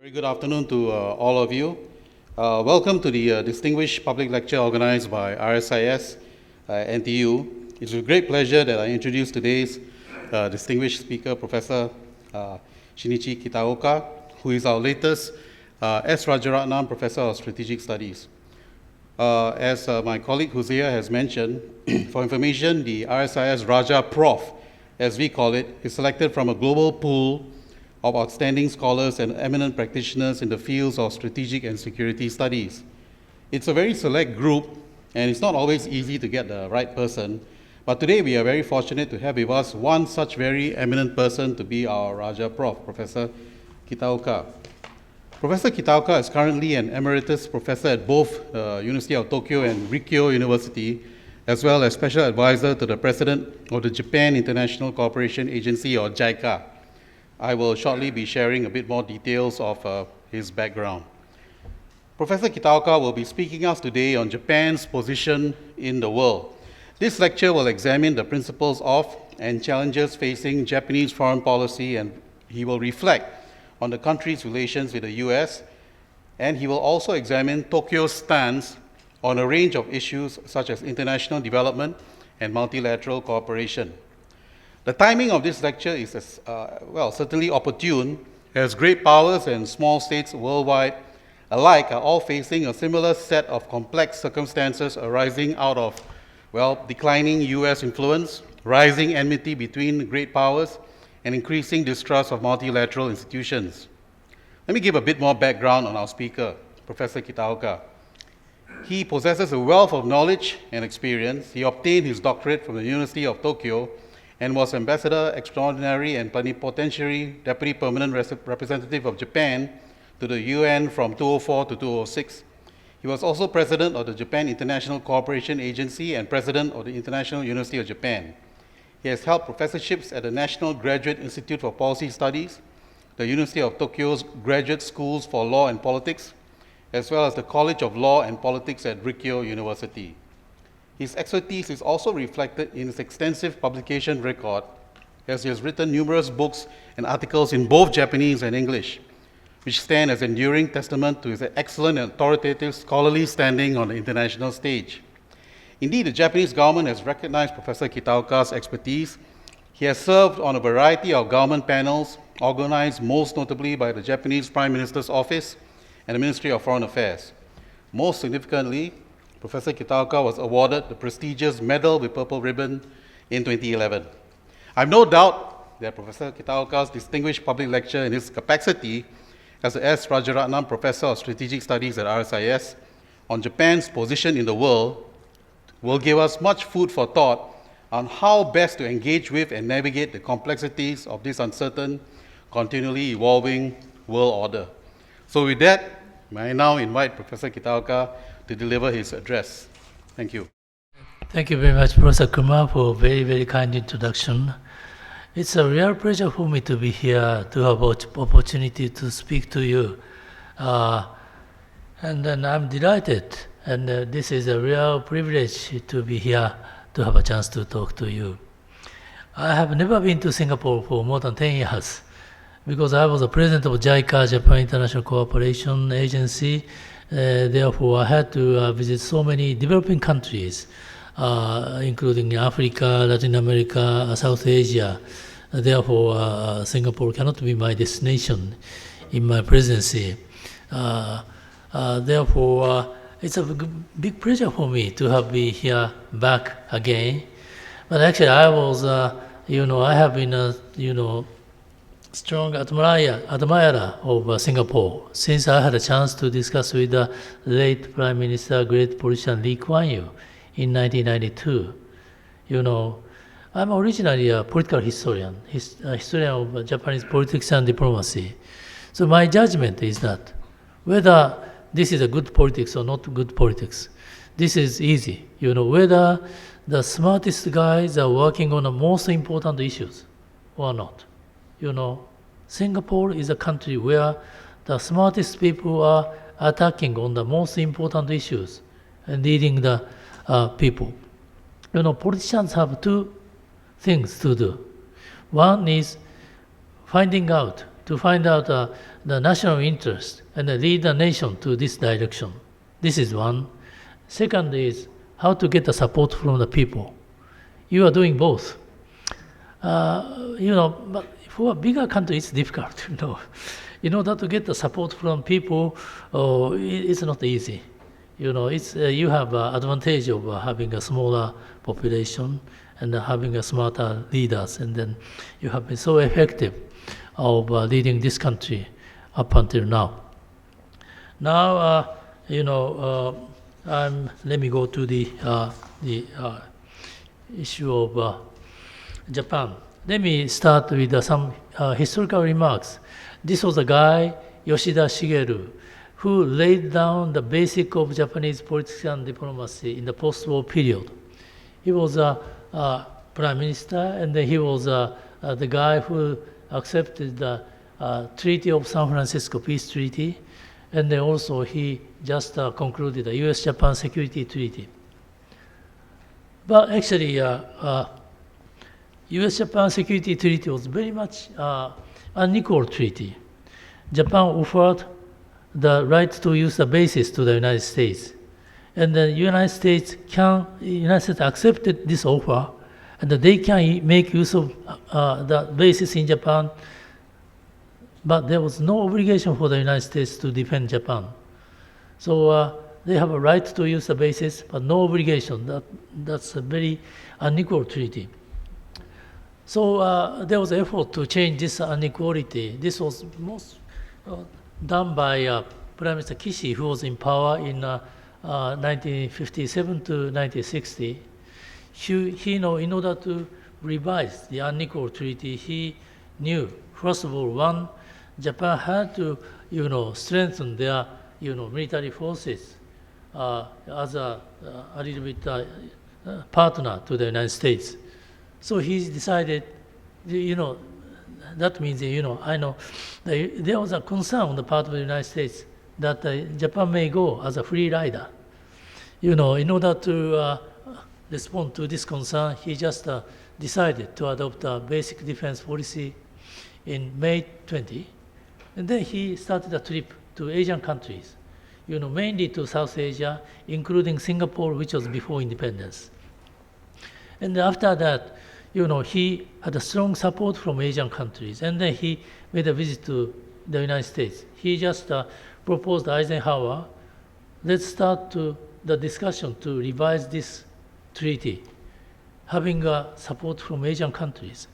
Very good afternoon to all of you. Welcome to the distinguished public lecture organized by RSIS NTU. It's a great pleasure that I introduce today's distinguished speaker, Professor Shinichi Kitaoka, who is our latest S. Rajaratnam Professor of Strategic Studies. As my colleague Huzia has mentioned, for information, the RSIS Raja Prof, as we call it, is selected from a global pool of outstanding scholars and eminent practitioners in the fields of strategic and security studies. It's a very select group, and it's not always easy to get the right person, but today we are very fortunate to have with us one such very eminent person to be our Raja Prof, Professor Kitaoka. Professor Kitaoka is currently an emeritus professor at both University of Tokyo and Rikyo University, as well as special advisor to the president of the Japan International Cooperation Agency, or JICA. I will shortly be sharing a bit more details of his background. Professor Kitaoka will be speaking us today on Japan's position in the world. This lecture will examine the principles of and challenges facing Japanese foreign policy, and he will reflect on the country's relations with the US, and he will also examine Tokyo's stance on a range of issues such as international development and multilateral cooperation. The timing of this lecture is, certainly opportune, as great powers and small states worldwide alike are all facing a similar set of complex circumstances arising out of, declining US influence, rising enmity between great powers, and increasing distrust of multilateral institutions. Let me give a bit more background on our speaker, Professor Kitaoka. He possesses a wealth of knowledge and experience. He obtained his doctorate from the University of Tokyo and was Ambassador Extraordinary and Plenipotentiary Deputy Permanent Representative of Japan to the UN from 2004 to 2006. He was also President of the Japan International Cooperation Agency and President of the International University of Japan. He has held professorships at the National Graduate Institute for Policy Studies, the University of Tokyo's Graduate Schools for Law and Politics, as well as the College of Law and Politics at Rikyo University. His expertise is also reflected in his extensive publication record, as he has written numerous books and articles in both Japanese and English, which stand as enduring testament to his excellent and authoritative scholarly standing on the international stage. Indeed, the Japanese government has recognized Professor Kitaoka's expertise. He has served on a variety of government panels, organized most notably by the Japanese Prime Minister's Office and the Ministry of Foreign Affairs. Most significantly, Professor Kitaoka was awarded the prestigious Medal with Purple Ribbon in 2011. I have no doubt that Professor Kitaoka's distinguished public lecture in his capacity as the S. Rajaratnam Professor of Strategic Studies at RSIS on Japan's position in the world will give us much food for thought on how best to engage with and navigate the complexities of this uncertain, continually evolving world order. So with that, may I now invite Professor Kitaoka to deliver his address. Thank you. Thank you very much, Professor Kumar, for a very, very kind introduction. It's a real pleasure for me to be here, to have opportunity to speak to you. And then I'm delighted, and this is a real privilege to be here, to have a chance to talk to you. I have never been to Singapore for more than 10 years, because I was the president of JICA, Japan International Cooperation Agency. Therefore, I had to visit so many developing countries, including Africa, Latin America, South Asia. Therefore, Singapore cannot be my destination in my presidency. Therefore, it's a big pleasure for me to be here back again. But actually, I was, I have been, strong admirer of Singapore since I had a chance to discuss with the late Prime Minister, great politician Lee Kuan Yew in 1992. I'm originally a political historian, a historian of Japanese politics and diplomacy. So my judgment is that whether this is a good politics or not good politics, this is easy. Whether the smartest guys are working on the most important issues or not. Singapore is a country where the smartest people are attacking on the most important issues and leading the people. Politicians have two things to do. One is finding out to find out the national interest and lead the nation to this direction. This is one. Second is how to get the support from the people. You are doing both. But for a bigger country, it's difficult, In order to get the support from people, it's not easy. You have advantage of having a smaller population and having a smarter leaders, and then you have been so effective of leading this country up until now. Now, let me go to the issue of Japan. Let me start with some historical remarks. This was a guy, Yoshida Shigeru, who laid down the basic of Japanese politics and diplomacy in the post-war period. He was a prime minister, and then he was the guy who accepted the Treaty of San Francisco Peace Treaty, and then also he just concluded the U.S.-Japan Security Treaty. But actually, U.S.-Japan Security Treaty was very much unequal treaty. Japan offered the right to use the bases to the United States. And the United States accepted this offer, and they can make use of the bases in Japan, but there was no obligation for the United States to defend Japan. So they have a right to use the bases, but no obligation. That's a very unequal treaty. So there was an effort to change this inequality. This was most done by Prime Minister Kishi, who was in power in 1957 to 1960. In order to revise the unequal treaty, he knew, first of all, one, Japan had to, strengthen their, military forces as a little bit partner to the United States. So he decided, that means, I know there was a concern on the part of the United States that Japan may go as a free rider. In order to respond to this concern, he just decided to adopt a basic defense policy in May 20. And then he started a trip to Asian countries, mainly to South Asia, including Singapore, which was before independence. And after that, he had a strong support from Asian countries. And then he made a visit to the United States. He just proposed Eisenhower, let's start the discussion to revise this treaty, having support from Asian countries.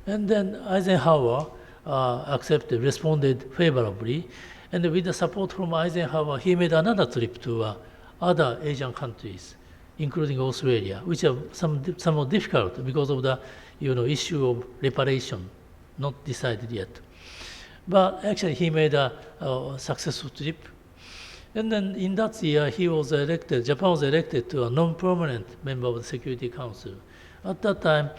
And then Eisenhower responded favorably. And with the support from Eisenhower, he made another trip to other Asian countries, including Australia, which are somewhat difficult because of the issue of reparation, not decided yet. But actually, he made a successful trip. And then in that year, Japan was elected to a non-permanent member of the Security Council. At that time,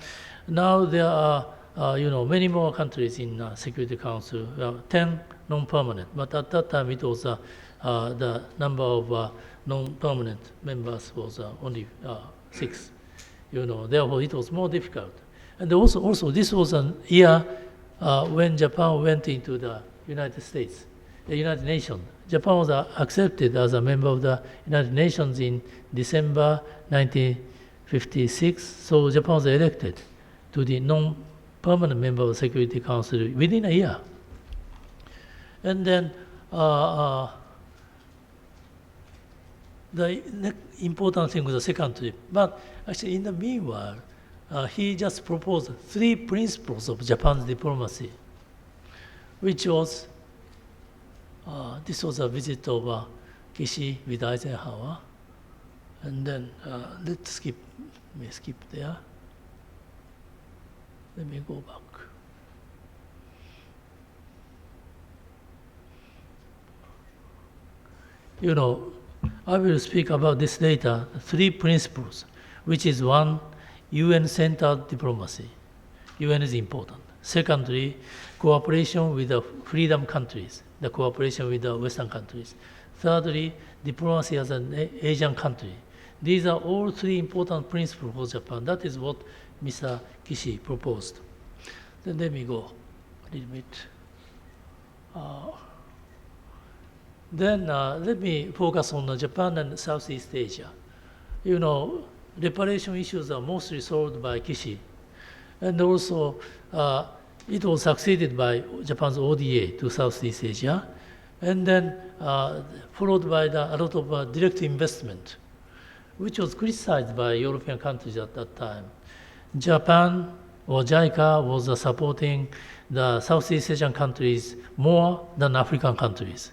now there are many more countries in Security Council, 10 non-permanent. But at that time, it was the number of non-permanent members was only 6. Therefore, it was more difficult. And also this was a year when Japan went into the United States, the United Nations. Japan was accepted as a member of the United Nations in December 1956. So Japan was elected to the non-permanent member of the Security Council within a year. And then the important thing was the second trip. But actually, in the meanwhile, he just proposed 3 principles of Japan's diplomacy, which was, this was a visit of Kishi with Eisenhower. And then, let's skip there. Let me go back. I will speak about this later, 3 principles, which is 1, UN-centered diplomacy. UN is important. Secondly, cooperation with the freedom countries, the cooperation with the Western countries. Thirdly, diplomacy as an Asian country. These are all 3 important principles for Japan. That is what Mr. Kishi proposed. Then let me go a little bit. Then let me focus on Japan and Southeast Asia. Reparation issues are mostly solved by Kishi. And also, it was succeeded by Japan's ODA to Southeast Asia, and then followed by a lot of direct investment, which was criticized by European countries at that time. Japan or JICA was supporting the Southeast Asian countries more than African countries.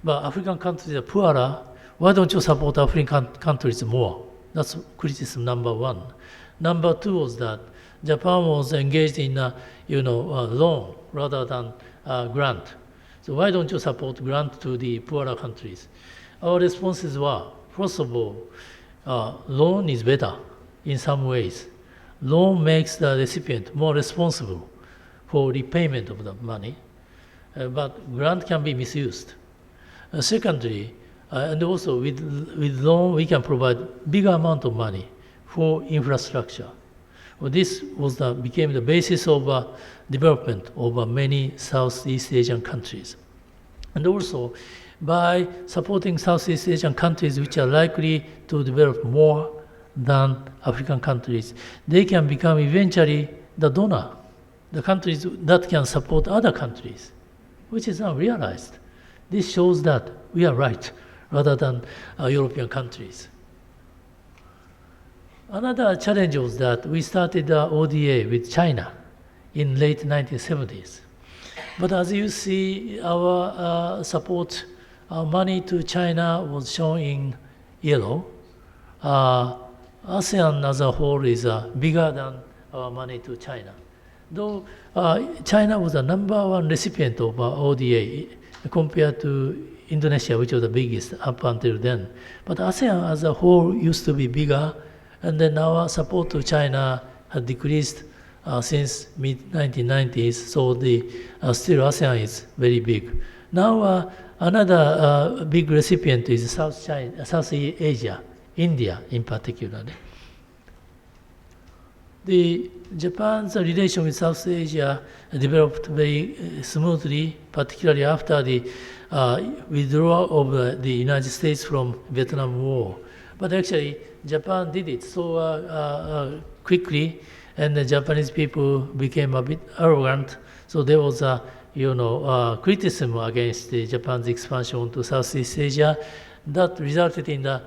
But African countries are poorer. Why don't you support African countries more? That's criticism number one. Number two was that Japan was engaged in a loan rather than grant. So why don't you support grant to the poorer countries? Our responses were, first of all, loan is better in some ways. Loan makes the recipient more responsible for repayment of the money, but grant can be misused. Secondly, and also with loan, we can provide bigger amount of money for infrastructure. Well, this became the basis of development of many Southeast Asian countries. And also, by supporting Southeast Asian countries which are likely to develop more than African countries, they can become eventually the donor, the countries that can support other countries, which is unrealized. This shows that we are right, rather than European countries. Another challenge was that we started ODA with China in late 1970s. But as you see, our support, our money to China was shown in yellow. ASEAN as a whole is bigger than our money to China. Though China was the number one recipient of ODA compared to Indonesia, which was the biggest up until then. But ASEAN as a whole used to be bigger, and then our support to China had decreased since mid-1990s, so still ASEAN is very big. Now another big recipient is South Asia, India in particular. Japan's relation with South Asia developed very smoothly, particularly after the withdrawal of the United States from Vietnam War. But actually, Japan did it so quickly, and the Japanese people became a bit arrogant. So there was a criticism against Japan's expansion to Southeast Asia that resulted in the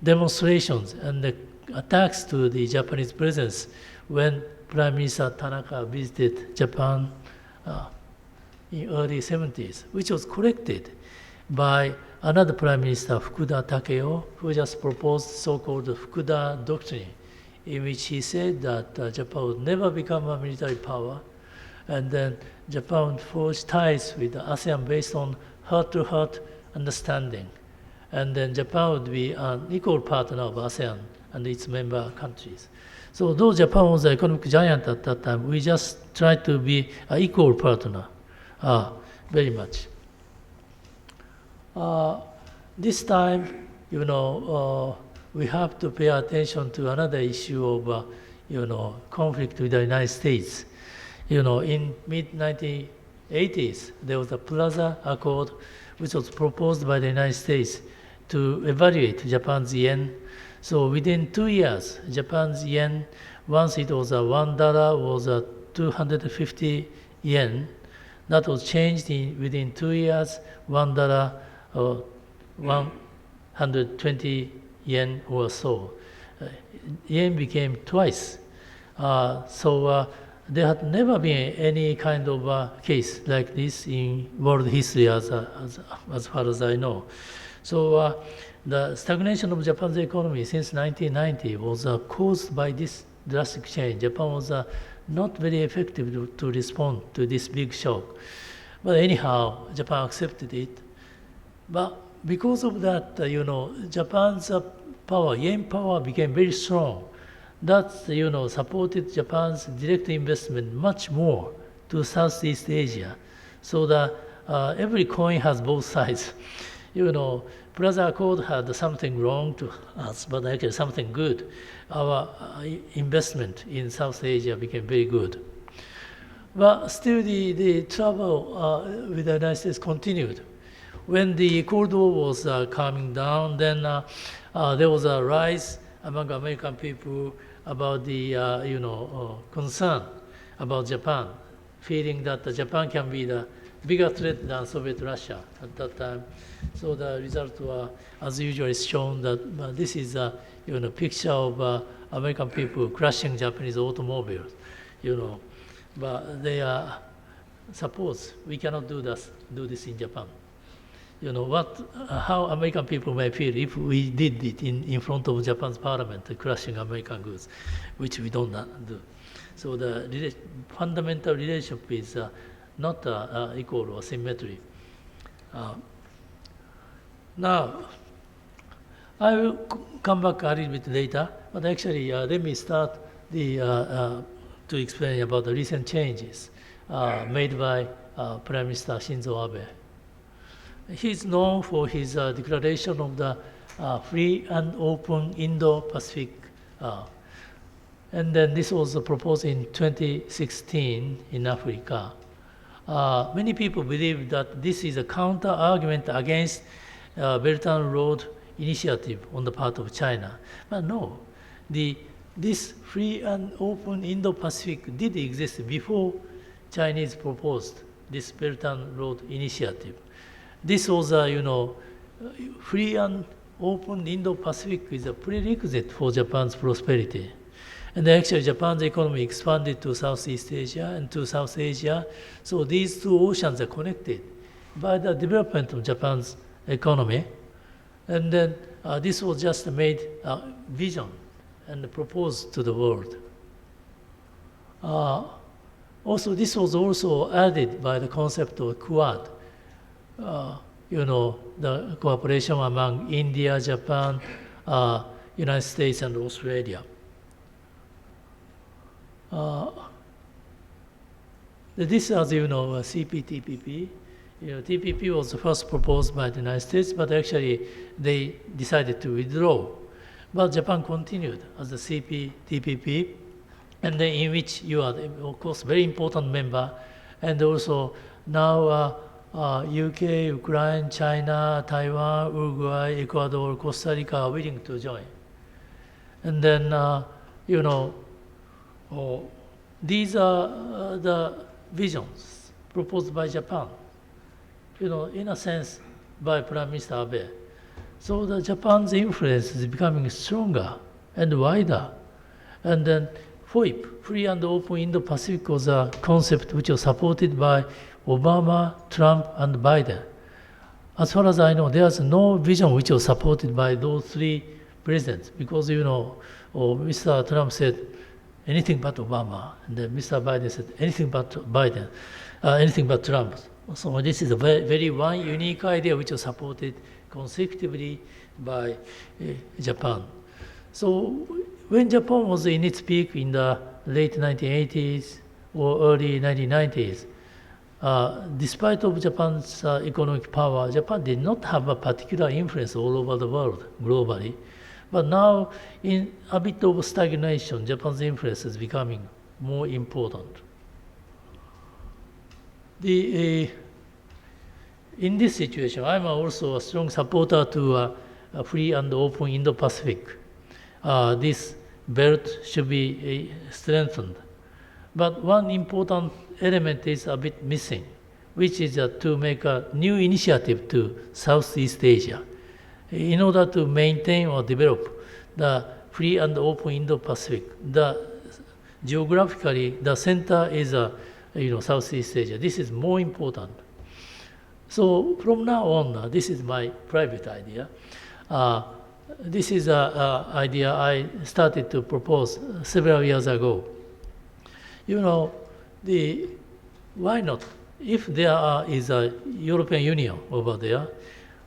demonstrations and the attacks to the Japanese presence when Prime Minister Tanaka visited Japan in early 70s, which was corrected by another Prime Minister, Fukuda Takeo, who just proposed so-called Fukuda Doctrine, in which he said that Japan would never become a military power, and then Japan would forge ties with ASEAN based on heart-to-heart understanding, and then Japan would be an equal partner of ASEAN and its member countries. So though Japan was an economic giant at that time, we just tried to be an equal partner, very much. This time, we have to pay attention to another issue of, conflict with the United States. In mid-1980s, there was a Plaza Accord, which was proposed by the United States to evaluate Japan's yen. So within 2 years, Japan's yen, once it was $1, was 250 yen. That was changed within 2 years, $1, 120 yen or so. Yen became twice. So there had never been any kind of case like this in world history as far as I know. So the stagnation of Japan's economy since 1990 was caused by this drastic change. Japan was not very effective to respond to this big shock. But anyhow, Japan accepted it. But because of that, Japan's power, yen power became very strong. That, supported Japan's direct investment much more to Southeast Asia. So that every coin has both sides. Plaza Accord had something wrong to us, but actually something good. Our investment in South Asia became very good. But still the trouble with the United States continued. When the Cold War was calming down, then there was a rise among American people about the concern about Japan, feeling that Japan can be the bigger threat than Soviet Russia at that time. So the result were, as usual, is shown that this is a picture of American people crushing Japanese automobiles, but they are suppose we cannot do this in Japan. How American people may feel if we did it in front of Japan's parliament, crushing American goods, which we don't do. So the fundamental relationship is not equal or symmetry. Now, I will come back a little bit later, but actually let me start to explain about the recent changes made by Prime Minister Shinzo Abe. He's known for his declaration of the free and open Indo-Pacific. And then this was proposed in 2016 in Africa. Many people believe that this is a counter-argument against Belt and Road Initiative on the part of China. But no, this free and open Indo-Pacific did exist before Chinese proposed this Belt and Road Initiative. This was free and open Indo-Pacific is a prerequisite for Japan's prosperity. And actually Japan's economy expanded to Southeast Asia and to South Asia. So these two oceans are connected by the development of Japan's economy. And then this was just made a vision and proposed to the world. Also, this was also added by the concept of Quad. The cooperation among India, Japan, United States, and Australia. This, as you know, CPTPP. TPP was first proposed by the United States, but actually they decided to withdraw. But Japan continued as the CPTPP, and then in which you are, of course, very important member, and also now UK, Ukraine, China, Taiwan, Uruguay, Ecuador, Costa Rica are willing to join. And then, these are the visions proposed by Japan, in a sense, by Prime Minister Abe. So Japan's influence is becoming stronger and wider. And then FOIP, Free and Open Indo-Pacific, was a concept which was supported by Obama, Trump, and Biden. As far as I know, there's no vision which was supported by those three presidents because, Mr. Trump said anything but Obama, and then Mr. Biden said anything but Biden, anything but Trump. So this is a very, very one unique idea which was supported consecutively by Japan. So when Japan was in its peak in the late 1980s or early 1990s, despite of Japan's economic power, Japan did not have a particular influence all over the world globally. But now, in a bit of stagnation, Japan's influence is becoming more important. In this situation, I'm also a strong supporter to a free and open Indo-Pacific. This belt should be strengthened. But one important element is a bit missing, which is to make a new initiative to Southeast Asia in order to maintain or develop the free and open Indo-Pacific. Geographically, the center is Southeast Asia. This is more important. So from now on, this is my private idea. This is an idea I started to propose several years ago. Why not? If there is a European Union over there,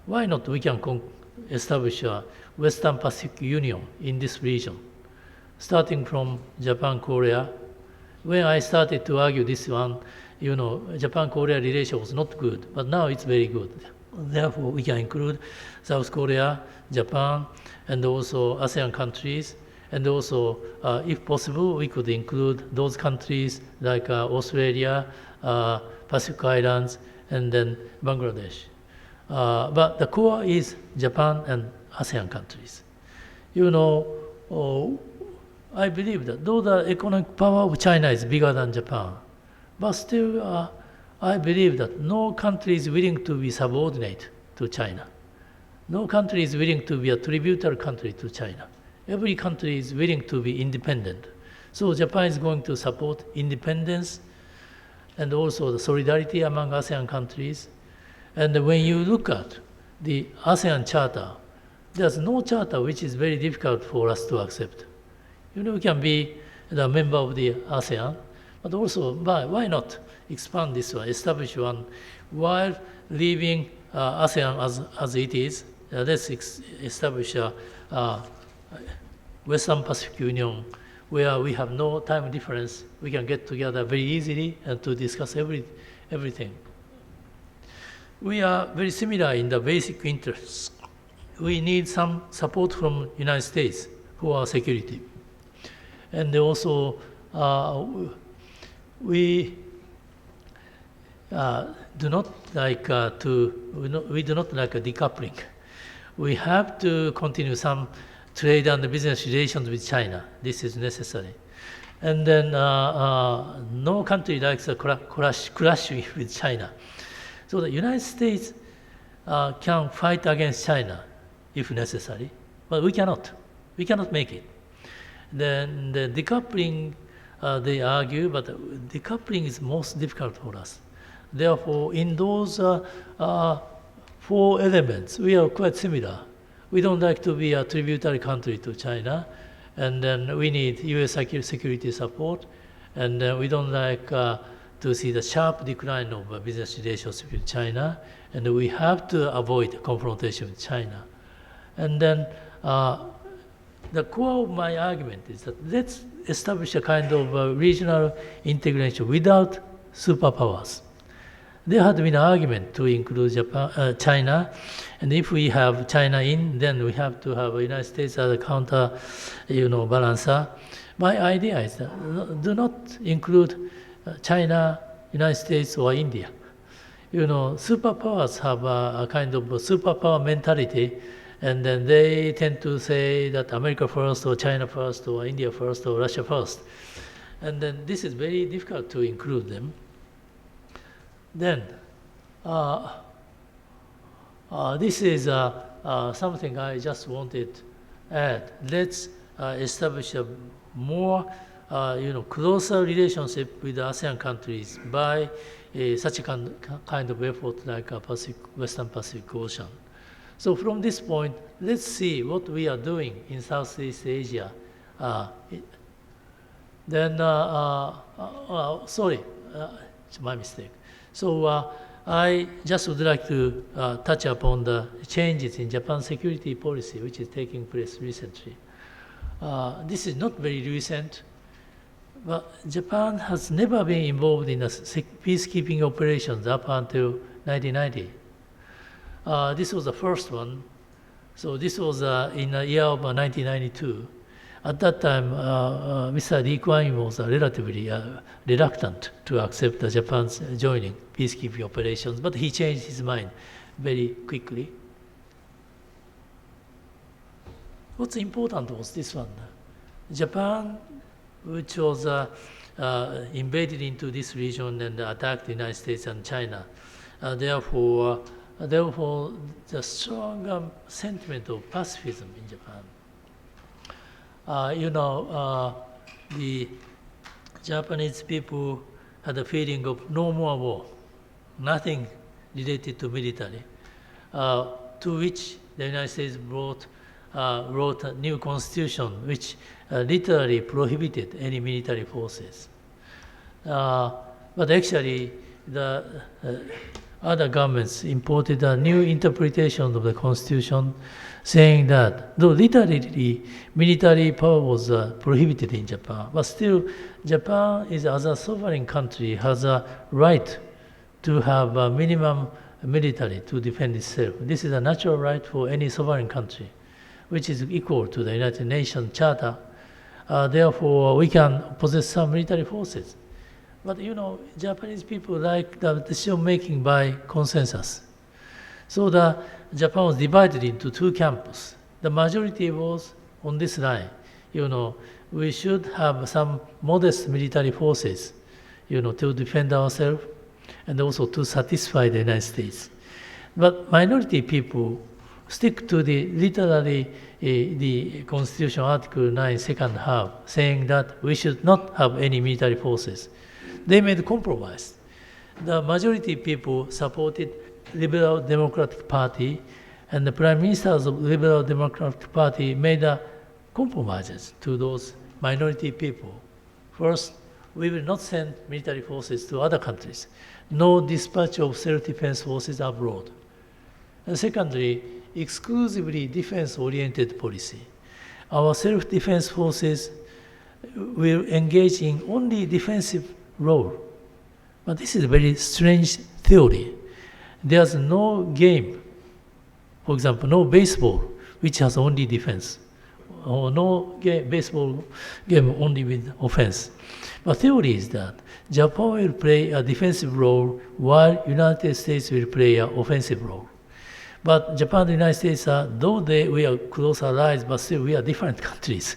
why not we can establish a Western Pacific Union in this region, starting from Japan, Korea. When I started to argue this one, Japan-Korea relation was not good, but now it's very good. Therefore, we can include South Korea, Japan, and also ASEAN countries, And also, if possible, we could include those countries like Australia, Pacific Islands, and then Bangladesh. But the core is Japan and ASEAN countries. I believe that though the economic power of China is bigger than Japan, but still I believe that no country is willing to be subordinate to China. No country is willing to be a tributary country to China. Every country is willing to be independent. So Japan is going to support independence and also the solidarity among ASEAN countries. And when you look at the ASEAN Charter, there's no charter which is very difficult for us to accept. We can be the member of the ASEAN, but also why not expand this one, establish one, while leaving ASEAN as it is. Let's establish a Western Pacific Union where we have no time difference. We can get together very easily and to discuss everything. We are very similar in the basic interests. We need some support from United States for our security. And also, we do not like we do not like a decoupling. We have to continue some trade and business relations with China. This is necessary. And then no country likes a clash with China. So the United States can fight against China if necessary, but we cannot. We cannot make it. Then the decoupling, they argue, but decoupling is most difficult for us. Therefore, in those 4 elements, we are quite similar. We don't like to be a tributary country to China, and then we need U.S. security support, and we don't like to see the sharp decline of business relations with China, and we have to avoid confrontation with China. And then the core of my argument is that let's establish a kind of regional integration without superpowers. There had been an argument to include China, and if we have China in, then we have to have the United States as a counter, balancer. My idea is that do not include China, United States, or India. Superpowers have a kind of superpower mentality, and then they tend to say that America first, or China first, or India first, or Russia first. And then this is very difficult to include them. Then, this is something I just wanted to add. Let's establish a more, closer relationship with the ASEAN countries by such a kind of effort like Western Pacific Ocean. So from this point, let's see what we are doing in Southeast Asia. Sorry, it's my mistake. So I just would like to touch upon the changes in Japan's security policy, which is taking place recently. This is not very recent, but Japan has never been involved in peacekeeping operations up until 1990. This was the first one. So this was in the year of 1992. At that time, Mr. Lee Kuan-yew was relatively reluctant to accept Japan's joining peacekeeping operations, but he changed his mind very quickly. What's important was this one. Japan, which was invaded into this region and attacked the United States and China. Therefore, the strong sentiment of pacifism in Japan. The Japanese people had a feeling of no more war, nothing related to military, to which the United States wrote a new constitution which literally prohibited any military forces. But actually, the other governments imported a new interpretation of the constitution, saying that though literally military power was prohibited in Japan, but still Japan is, as a sovereign country, has a right to have a minimum military to defend itself. This is a natural right for any sovereign country, which is equal to the United Nations Charter, therefore we can possess some military forces. But Japanese people like the decision making by consensus. So Japan was divided into two camps. The majority was on this line. We should have some modest military forces, to defend ourselves and also to satisfy the United States. But minority people stick to literally the Constitution Article 9, second half, saying that we should not have any military forces. They made a compromise. The majority people supported Liberal Democratic Party, and the Prime Ministers of Liberal Democratic Party made compromises to those minority people. First, we will not send military forces to other countries. No dispatch of self-defense forces abroad. And secondly, exclusively defense-oriented policy. Our self-defense forces will engage in only defensive role. But this is a very strange theory. There's no game, for example, no baseball, which has only defense, or no baseball game only with offense. But theory is that Japan will play a defensive role while United States will play an offensive role. But Japan and the United States though we are close allies, but still we are different countries.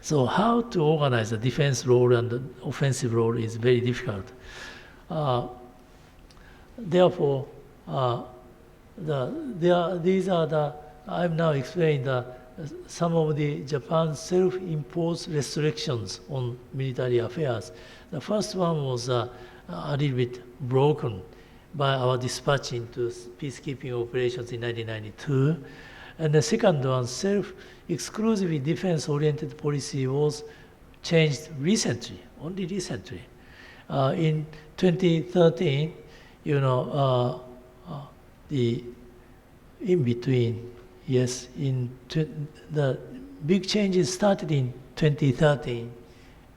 So how to organize the defense role and the offensive role is very difficult. Therefore, I've now explained some of the Japan's self-imposed restrictions on military affairs. The first one was a little bit broken by our dispatch into peacekeeping operations in 1992. And the second one, exclusively defense-oriented policy, was changed recently, only recently. In 2013, the big changes started in 2013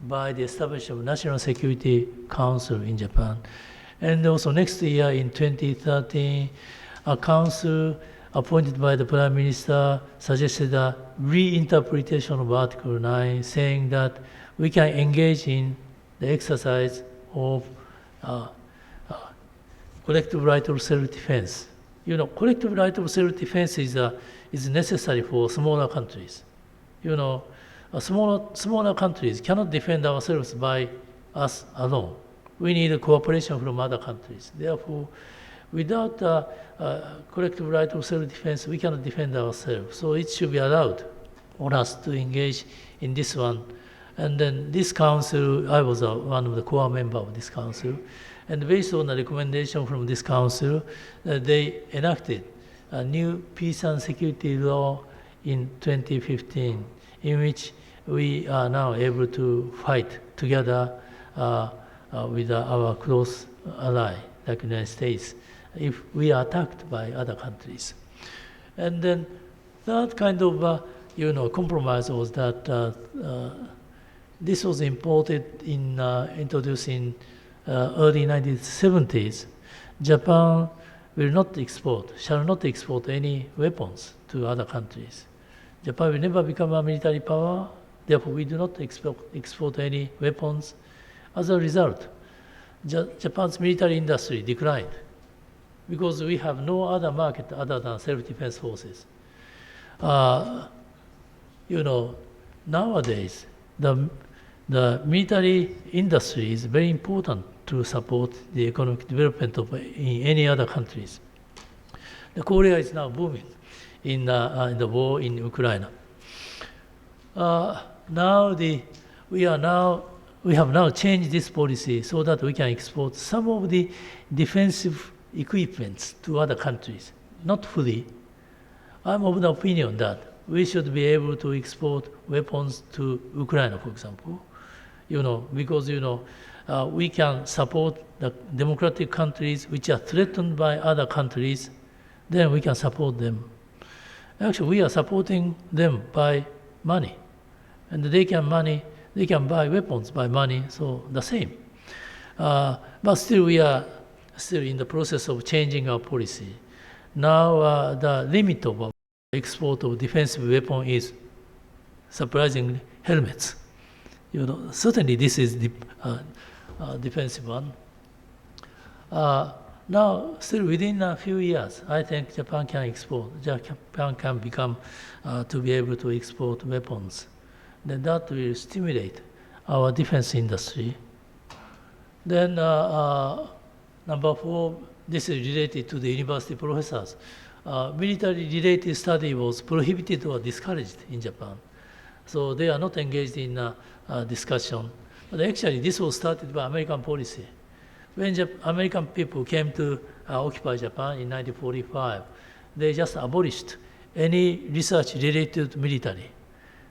by the establishment of National Security Council in Japan. And also next year in 2013, a council appointed by the Prime Minister suggested a reinterpretation of Article 9, saying that we can engage in the exercise of collective right of self-defense. Collective right of self-defense is necessary for smaller countries. Smaller countries cannot defend ourselves by us alone. We need cooperation from other countries. Therefore, without collective right of self-defense, we cannot defend ourselves. So it should be allowed for us to engage in this one. And then this council, I was one of the core members of this council, and based on the recommendation from this council, they enacted a new peace and security law in 2015, in which we are now able to fight together with our close ally, like the United States, if we are attacked by other countries. And then third kind of compromise was that this was introduced in early 1970s. Japan shall not export any weapons to other countries. Japan will never become a military power, therefore we do not export any weapons. As a result, Japan's military industry declined because we have no other market other than self-defense forces. Nowadays, the military industry is very important to support the economic development in any other countries. Korea is now booming in the war in Ukraine. We have now changed this policy so that we can export some of the defensive equipments to other countries, not fully. I'm of the opinion that we should be able to export weapons to Ukraine, for example, because we can support the democratic countries which are threatened by other countries, then we can support them. Actually, we are supporting them by money, and they can buy weapons by money, so the same. But still, we are still in the process of changing our policy. Now, the limit of export of defensive weapon is surprisingly helmets. certainly this is the defensive one. Now, still within a few years, I think Japan can become to be able to export weapons. Then that will stimulate our defense industry. Then number 4, this is related to the university professors. Military-related study was prohibited or discouraged in Japan. So they are not engaged in discussion. But actually, this was started by American policy. When American people came to occupy Japan in 1945, they just abolished any research related to military.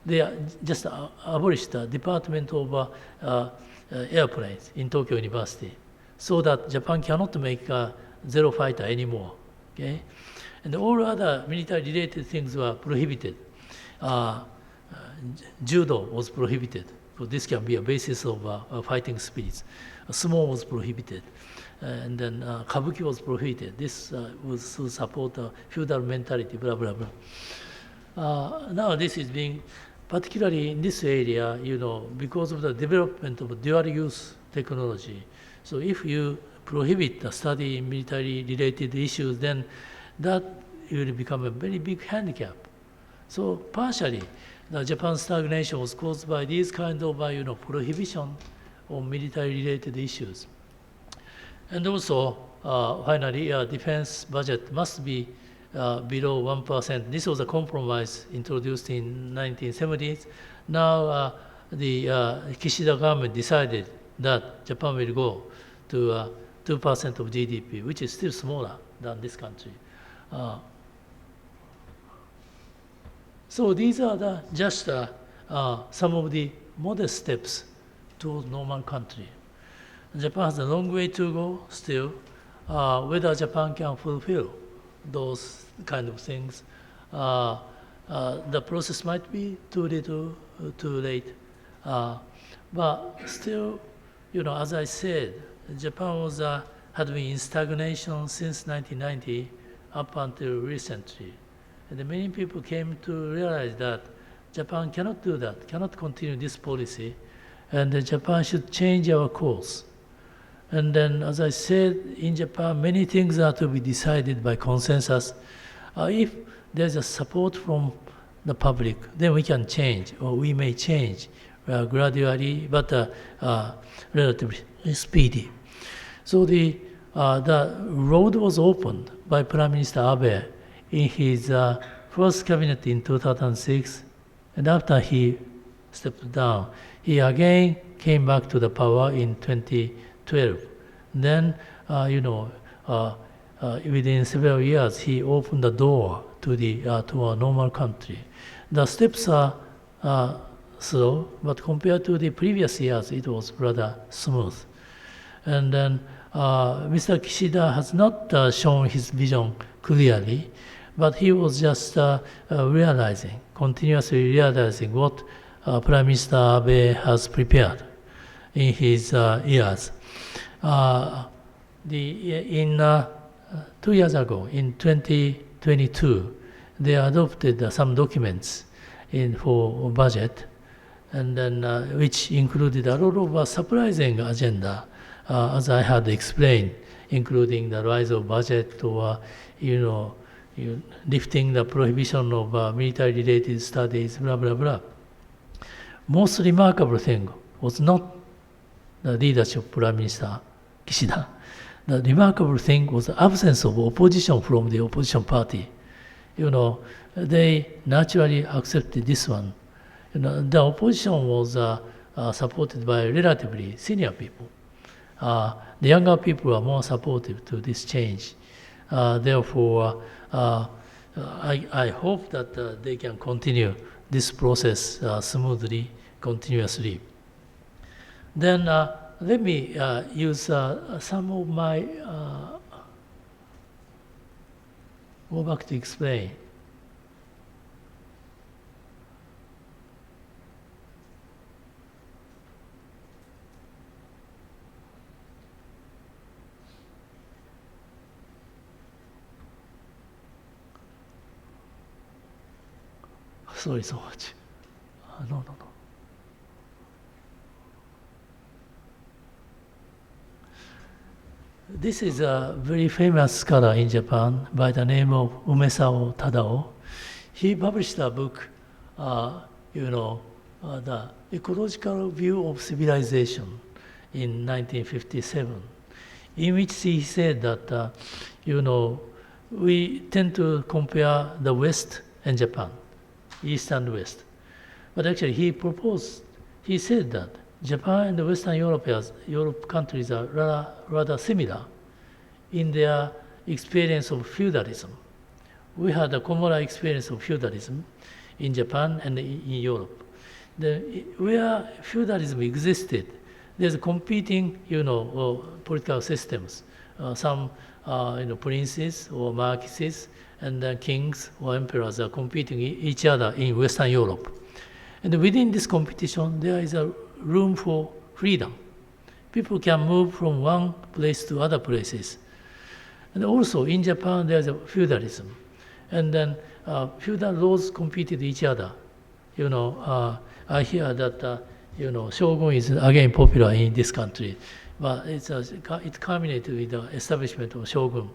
They just abolished the Department of Airplanes in Tokyo University, so that Japan cannot make a zero fighter anymore. Okay? And all other military-related things were prohibited. Judo was prohibited. So this can be a basis of fighting spirits. Sumo was prohibited. And then kabuki was prohibited. This was to support feudal mentality, blah, blah, blah. Now this is being, particularly in this area, because of the development of dual-use technology. So if you prohibit the study in military-related issues, then that will become a very big handicap. So partially, the Japan's stagnation was caused by these kind of prohibition on military-related issues. And also, finally, defense budget must be below 1%. This was a compromise introduced in 1970s. Now, the Kishida government decided that Japan will go to 2% of GDP, which is still smaller than this country. So these are just some of the modest steps towards normal country. Japan has a long way to go still. Whether Japan can fulfill those kind of things, the process might be too little, too late. But still, as I said, Japan had been in stagnation since 1990 up until recently. And many people came to realize that Japan cannot do that, cannot continue this policy, and Japan should change our course. And then, as I said, in Japan, many things are to be decided by consensus. If there's a support from the public, then we can change, or we may change gradually, but relatively speedy. So the road was opened by Prime Minister Abe in his first cabinet in 2006, and after he stepped down, he again came back to the power in 2012. Then, within several years, he opened the door to a normal country. The steps are slow, but compared to the previous years, it was rather smooth. And then Mr. Kishida has not shown his vision clearly, but he was just continuously realizing what Prime Minister Abe has prepared in his years. 2 years ago, in 2022, they adopted some documents for budget, and then which included a lot of surprising agenda, as I had explained, including the rise of budget or lifting the prohibition of military-related studies, blah, blah, blah. Most remarkable thing was not the leadership of Prime Minister Kishida. The remarkable thing was the absence of opposition from the opposition party. They naturally accepted this one. The opposition was supported by relatively senior people. The younger people are more supportive to this change. Therefore, I hope that they can continue this process smoothly, continuously. Then let me use some of my, go back to explain. Sorry so much. No. This is a very famous scholar in Japan by the name of Umesao Tadao. He published a book, The Ecological View of Civilization in 1957, in which he said that, we tend to compare the West and Japan, East and West. But actually he said that Japan and the Western Europe countries are rather similar in their experience of feudalism. We had a common experience of feudalism in Japan and in Europe. Where feudalism existed, there's competing, political systems. Some, princes or marquises and kings or emperors are competing each other in Western Europe. And within this competition, there is a room for freedom. People can move from one place to other places. And also in Japan, there's a feudalism. And then feudal lords competed each other. I hear that, shogun is again popular in this country. But it culminated with the establishment of shogun.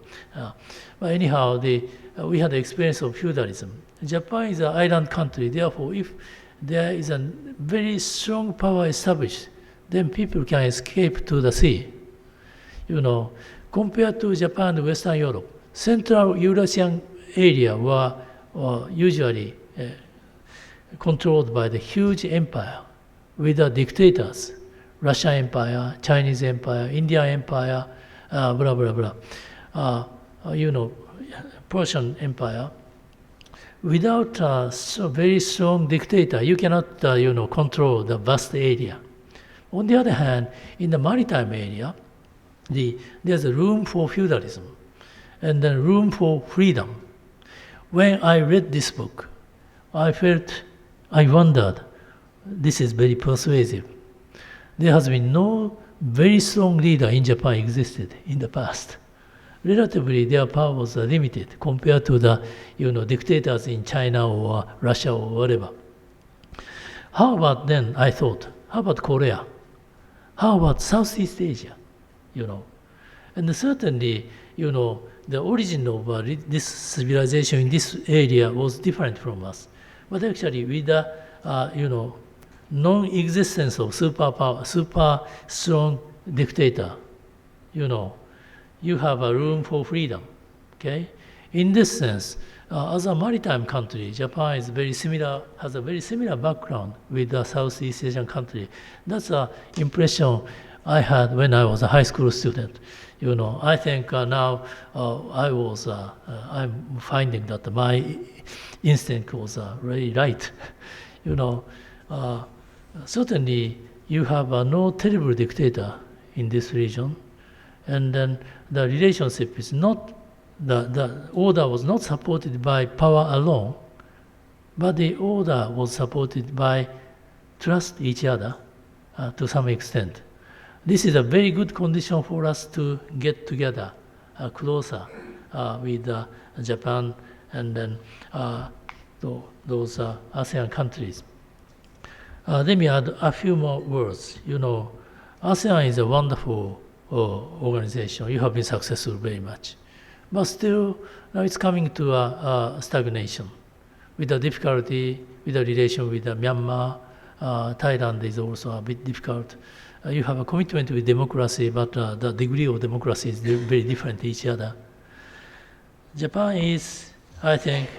But anyhow, we had the experience of feudalism. Japan is an island country. Therefore, if there is a very strong power established, then people can escape to the sea. Compared to Japan and Western Europe, Central Eurasian area were usually controlled by the huge empire with the dictators, Russian Empire, Chinese Empire, Indian Empire, blah, blah, blah. Persian Empire. Without a very strong dictator, you cannot, control the vast area. On the other hand, in the maritime area, there's a room for feudalism and then room for freedom. When I read this book, I wondered, this is very persuasive. There has been no very strong leader in Japan existed in the past. Relatively, their power was limited compared to the, dictators in China or Russia or whatever. How about then, I thought, how about Korea? How about Southeast Asia? And certainly, the origin of this civilization in this area was different from us. But actually, with the, non-existence of super strong dictator, you have a room for freedom, okay? In this sense, as a maritime country, Japan is has a very similar background with the Southeast Asian country. That's an impression I had when I was a high school student. I think now I'm finding that my instinct was really right. Certainly you have no terrible dictator in this region, and then the relationship is not, the order was not supported by power alone, but the order was supported by trust each other to some extent. This is a very good condition for us to get together closer with Japan and then those ASEAN countries. Let me add a few more words. ASEAN is a wonderful organization. You have been successful very much. But still, now it's coming to a stagnation with the difficulty with the relation with Myanmar. Thailand is also a bit difficult. You have a commitment with democracy, but the degree of democracy is very different each other. Japan is, I think,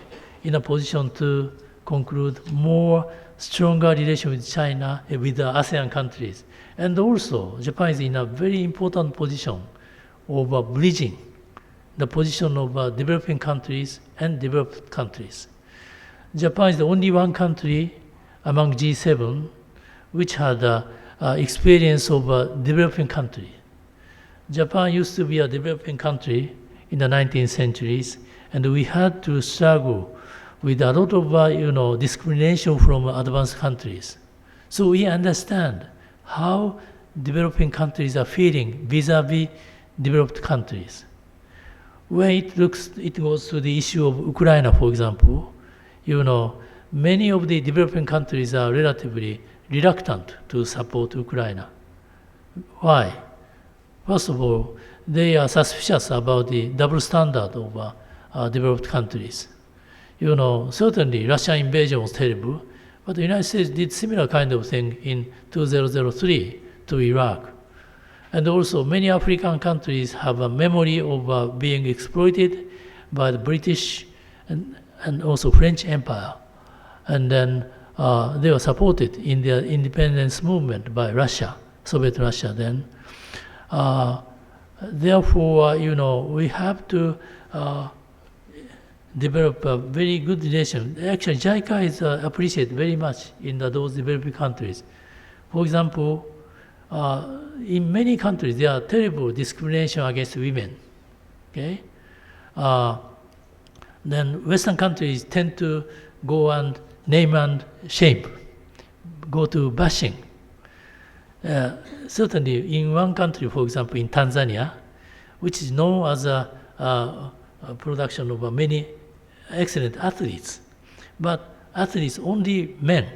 in a position to conclude more stronger relation with China, with the ASEAN countries. And also, Japan is in a very important position of bridging the position of developing countries and developed countries. Japan is the only one country among G7 which had experience of a developing country. Japan used to be a developing country in the 19th centuries, and we had to struggle with a lot of discrimination from advanced countries. So we understand how developing countries are feeling vis-a-vis developed countries. When it goes to the issue of Ukraine, for example, many of the developing countries are relatively reluctant to support Ukraine. Why? First of all, they are suspicious about the double standard of developed countries. Certainly Russian invasion was terrible, but the United States did similar kind of thing in 2003 to Iraq. And also many African countries have a memory of being exploited by the British and also French Empire. And then they were supported in their independence movement by Russia, Soviet Russia then. Therefore, we have to develop a very good relation. Actually, JICA is appreciated very much in those developing countries. For example, in many countries, there are terrible discrimination against women. Okay, then Western countries tend to go and name and shame, go to bashing. Certainly, in one country, for example, in Tanzania, which is known as a production of many excellent athletes, but athletes only men.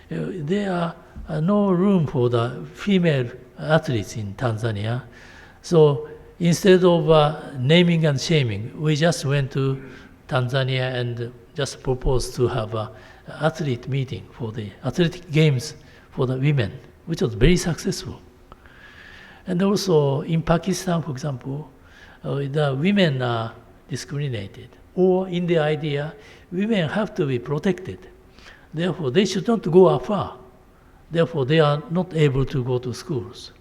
There are no room for the female athletes in Tanzania. So instead of naming and shaming, we just went to Tanzania and just proposed to have an athlete meeting for the athletic games for the women, which was very successful. And also in Pakistan, for example, the women are discriminated. Or in the idea, women have to be protected. Therefore, they should not go afar. Therefore, they are not able to go to schools.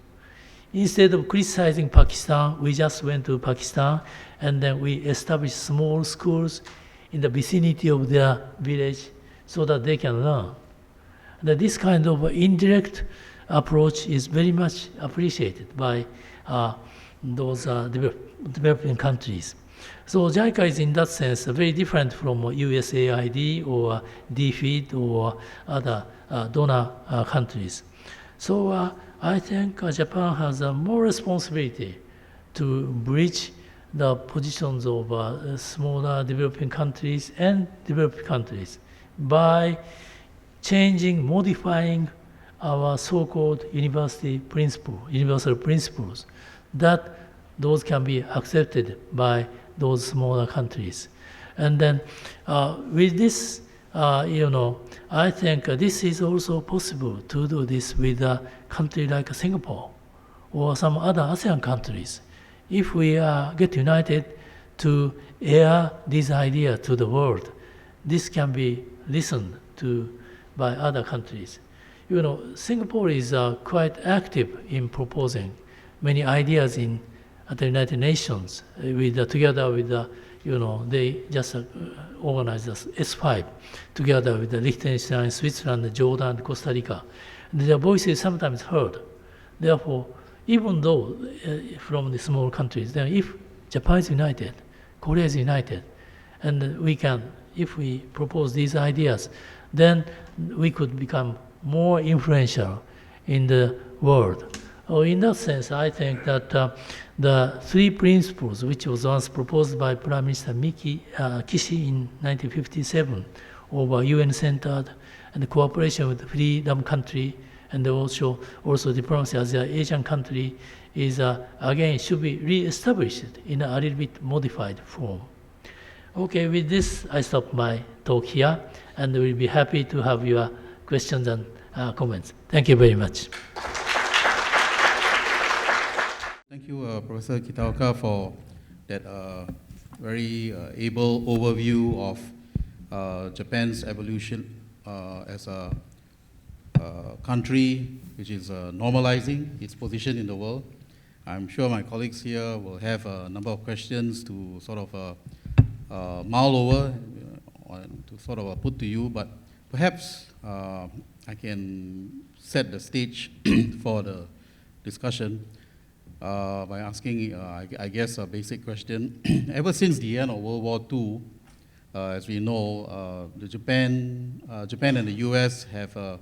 Instead of criticizing Pakistan, we just went to Pakistan and then we established small schools in the vicinity of their village so that they can learn. And this kind of indirect approach is very much appreciated by those developing countries. So JICA is in that sense very different from USAID or DFID or other donor countries. So I think Japan has more responsibility to bridge the positions of smaller developing countries and developed countries by changing, modifying our so-called universal principles, that those can be accepted by those smaller countries. And then with this, I think this is also possible to do this with a country like Singapore or some other ASEAN countries. If we get united to air this idea to the world, this can be listened to by other countries. Singapore is quite active in proposing many ideas at the United Nations, together with they just organized the S5 together with the Liechtenstein, Switzerland, Jordan, Costa Rica. And their voices sometimes heard. Therefore, even though from the small countries, then if Japan is united, Korea is united, and we can, if we propose these ideas, then we could become more influential in the world. In that sense, I think that the three principles, which was once proposed by Prime Minister Kishi in 1957, over UN-centered and cooperation with freedom country, and also diplomacy as an Asian country, is again should be re-established in a little bit modified form. Okay, with this, I stop my talk here, and we'll be happy to have your questions and comments. Thank you very much. Thank you, Professor Kitaoka, for that very able overview of Japan's evolution as a country which is normalizing its position in the world. I'm sure my colleagues here will have a number of questions to sort of mull over, to sort of put to you, but perhaps I can set the stage for the discussion by asking, I guess, a basic question. Ever since the end of World War II, as we know, Japan and the US have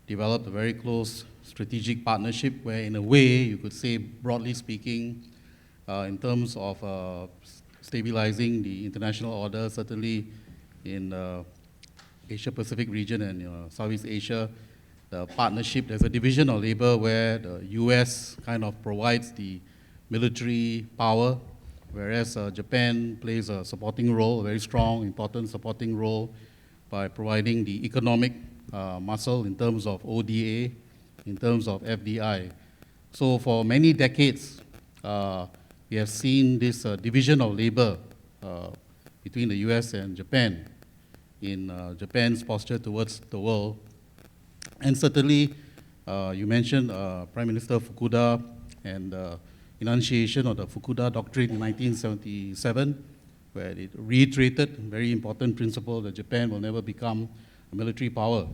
developed a very close strategic partnership where, in a way, you could say, broadly speaking, in terms of stabilizing the international order, certainly in Asia-Pacific region and Southeast Asia, the partnership, there's a division of labor where the US kind of provides the military power, whereas Japan plays a supporting role, a very strong, important supporting role by providing the economic muscle in terms of ODA, in terms of FDI. So for many decades, we have seen this division of labor between the US and Japan in Japan's posture towards the world. And certainly, you mentioned Prime Minister Fukuda and enunciation of the Fukuda Doctrine in 1977, where it reiterated a very important principle that Japan will never become a military power.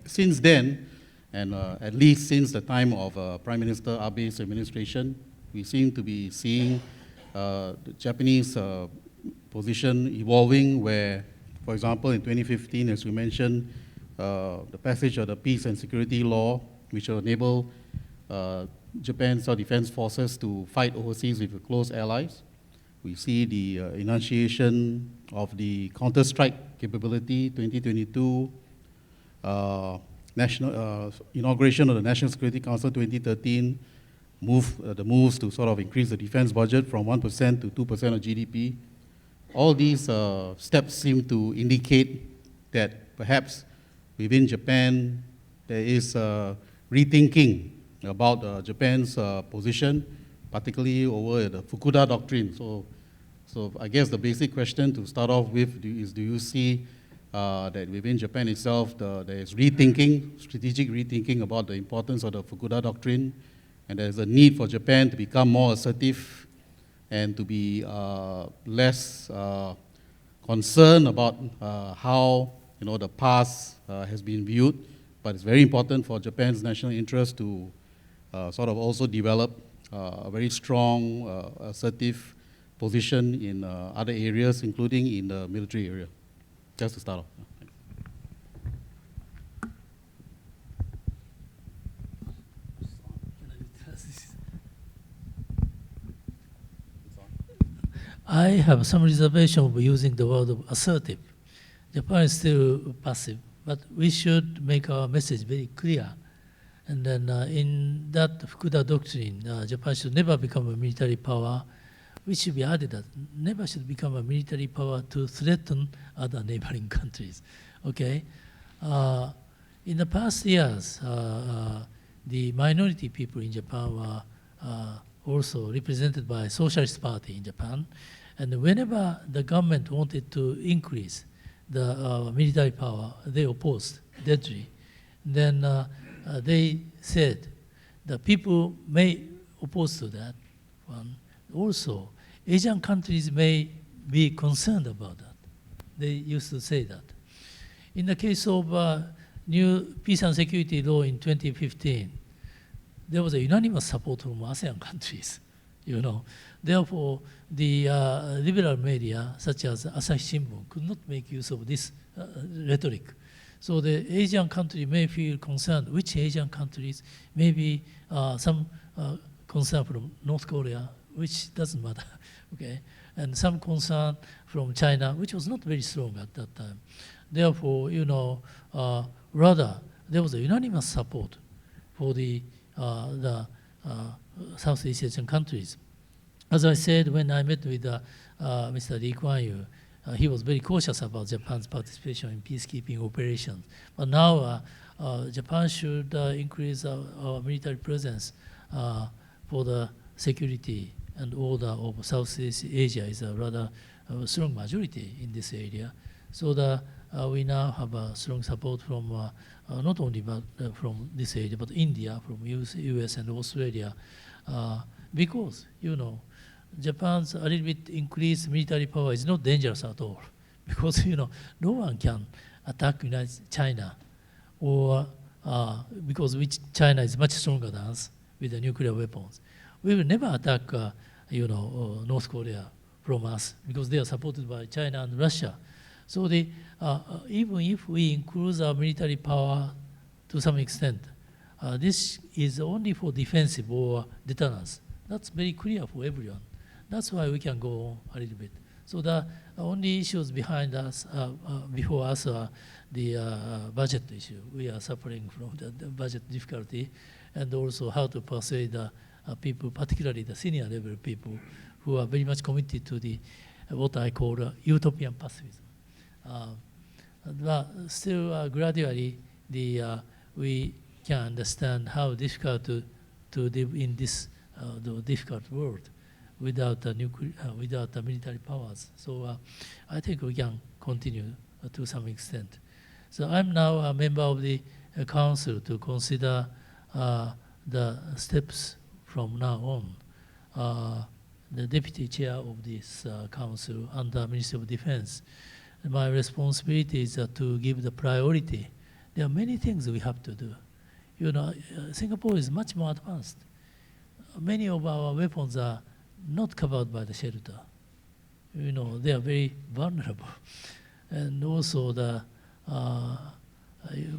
Since then, and at least since the time of Prime Minister Abe's administration, we seem to be seeing the Japanese position evolving where, for example, in 2015, as we mentioned, the passage of the Peace and Security Law, which will enable Japan's defense forces to fight overseas with close allies. We see the enunciation of the counter-strike capability, 2022, inauguration of the National Security Council 2013, the moves to sort of increase the defense budget from 1% to 2% of GDP. All these steps seem to indicate that perhaps within Japan there is rethinking about Japan's position, particularly over the Fukuda Doctrine. So I guess the basic question to start off with is, do you see that within Japan itself there is rethinking, strategic rethinking about the importance of the Fukuda Doctrine, and there is a need for Japan to become more assertive and to be less concerned about how the past has been viewed, but it's very important for Japan's national interest to sort of also develop a very strong, assertive position in other areas, including in the military area. Just to start off. I have some reservation of using the word of assertive. Japan is still passive, but we should make our message very clear. And then in that Fukuda doctrine, Japan should never become a military power. We should be added that never should become a military power to threaten other neighboring countries. Okay? In the past years, the minority people in Japan were also represented by Socialist Party in Japan. And whenever the government wanted to increase the military power, they opposed deadly. Then they said the people may oppose to that one. Also, Asian countries may be concerned about that. They used to say that. In the case of new peace and security law in 2015, there was a unanimous support from ASEAN countries. Therefore, the liberal media, such as Asahi Shimbun, could not make use of this rhetoric. So the Asian country may feel concerned. Which Asian countries? Maybe some concern from North Korea, which doesn't matter, okay? And some concern from China, which was not very strong at that time. Therefore, rather, there was a unanimous support for the Southeast Asian countries. As I said, when I met with Mr. Lee Kuan Yew, he was very cautious about Japan's participation in peacekeeping operations. But now, Japan should increase our military presence for the security and order of Southeast Asia is a rather strong majority in this area. So we now have a strong support from not only from this area, but India, from US and Australia, because, Japan's a little bit increased military power is not dangerous at all, because, no one can attack China, or because China is much stronger than us with the nuclear weapons. We will never attack, North Korea from us, because they are supported by China and Russia. So even if we increase our military power to some extent, this is only for defensive or deterrence. That's very clear for everyone. That's why we can go a little bit. So the only issues behind us, before us, are the budget issue. We are suffering from the budget difficulty, and also how to persuade people, particularly the senior level people, who are very much committed to the what I call utopian pacifism. But still, gradually, we can understand how difficult to live in this the difficult world without without the military powers. So I think we can continue to some extent. So I'm now a member of the council to consider the steps from now on. The deputy chair of this council under Ministry of Defense. My responsibility is to give the priority. There are many things we have to do. You know, Singapore is much more advanced. Many of our weapons are not covered by the shelter. You know, they are very vulnerable. And also the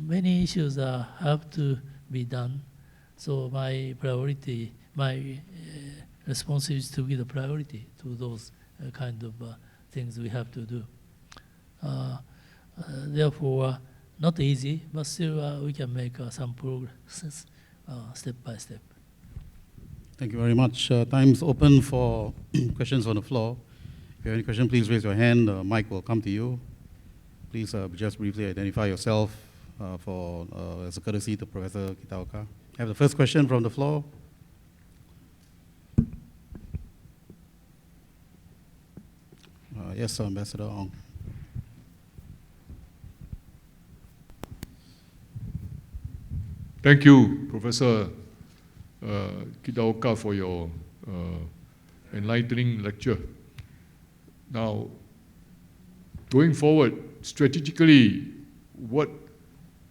many issues have to be done. So my priority, my responsibility is to give the priority to those kind of things we have to do. Therefore, not easy, but still we can make some progress step by step. Thank you very much. Time's open for questions on the floor. If you have any question, please raise your hand. The mic will come to you. Please just briefly identify yourself as a courtesy to Professor Kitaoka. I have the first question from the floor. Yes, Ambassador Ong. Thank you, Professor Kitaoka, for your enlightening lecture. Now, going forward, strategically, what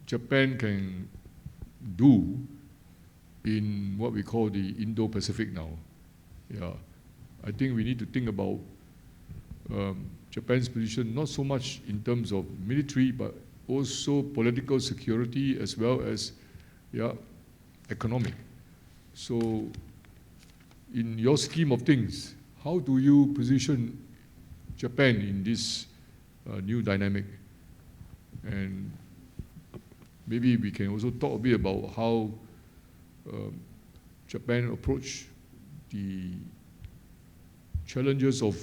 Japan can do in what we call the Indo-Pacific now. Yeah, I think we need to think about Japan's position, not so much in terms of military, but also political security as well as economic. So in your scheme of things, how do you position Japan in this new dynamic? And maybe we can also talk a bit about how Japan approach the challenges of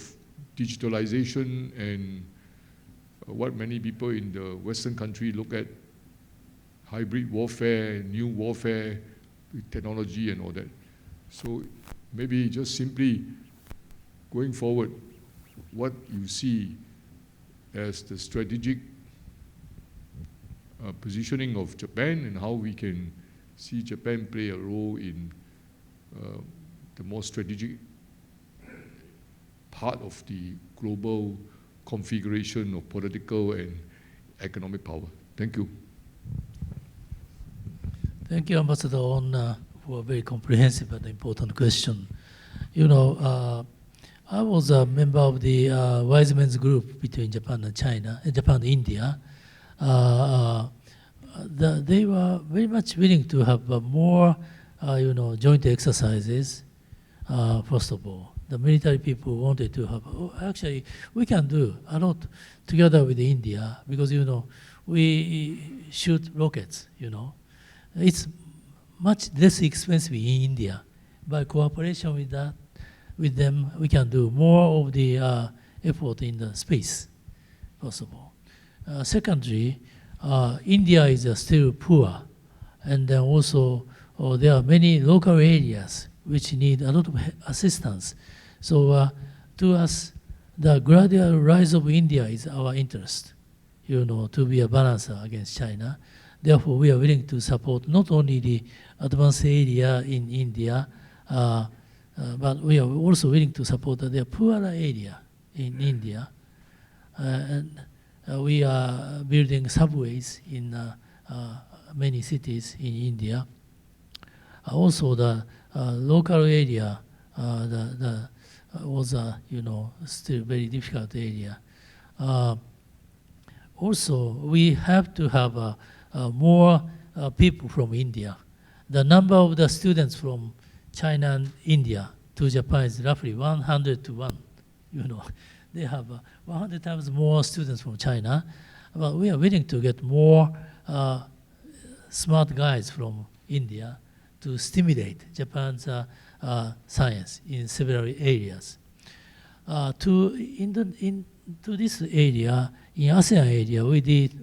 digitalization and what many people in the Western country look at hybrid warfare, new warfare, with technology and all that. So maybe just simply going forward, what you see as the strategic positioning of Japan and how we can see Japan play a role in the more strategic part of the global configuration of political and economic power. Thank you. Thank you, Ambassador On, for a very comprehensive and important question. You know, I was a member of the wise men's group between Japan and China, Japan and India. They were very much willing to have more, joint exercises. First of all, the military people wanted to have. Actually, we can do a lot together with India because we shoot rockets. It's much less expensive in India. By cooperation with them, we can do more of the effort in the space, first of all. Secondly, India is still poor, and then also there are many local areas which need a lot of assistance. So to us, the gradual rise of India is our interest, to be a balancer against China. Therefore, we are willing to support not only the advanced area in India, but we are also willing to support the poorer area in India. And we are building subways in many cities in India. Also, the local area was still very difficult area. Also, we have to have more people from India. The number of the students from China and India to Japan is roughly 100 to 1. They have 100 times more students from China, but we are willing to get more smart guys from India to stimulate Japan's science in several areas. Into this area, in ASEAN area,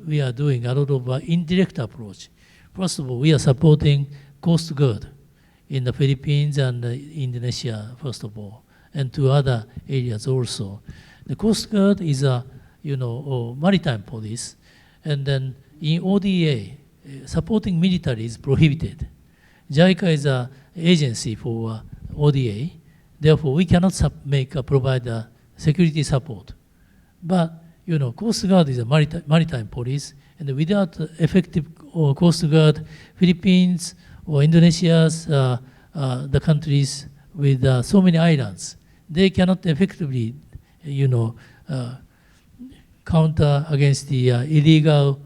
we are doing a lot of indirect approach. First of all, we are supporting Coast Guard in the Philippines and Indonesia, first of all, and to other areas also. The Coast Guard is a maritime police, and then in ODA, supporting military is prohibited. JICA is an agency for ODA, therefore we cannot provide security support. But Coast Guard is a maritime police, and without effective Coast Guard, Philippines or Indonesia's the countries with so many islands, they cannot effectively, counter against the illegal,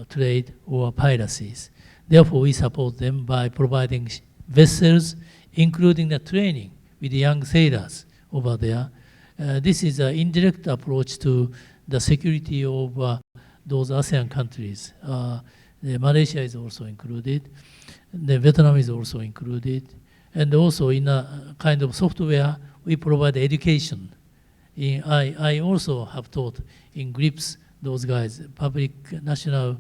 trade or piracies. Therefore, we support them by providing vessels, including the training with the young sailors over there. This is an indirect approach to the security of those ASEAN countries. Malaysia is also included. The Vietnam is also included. And also in a kind of software, we provide education. I also have taught in GRIPS those guys, Public National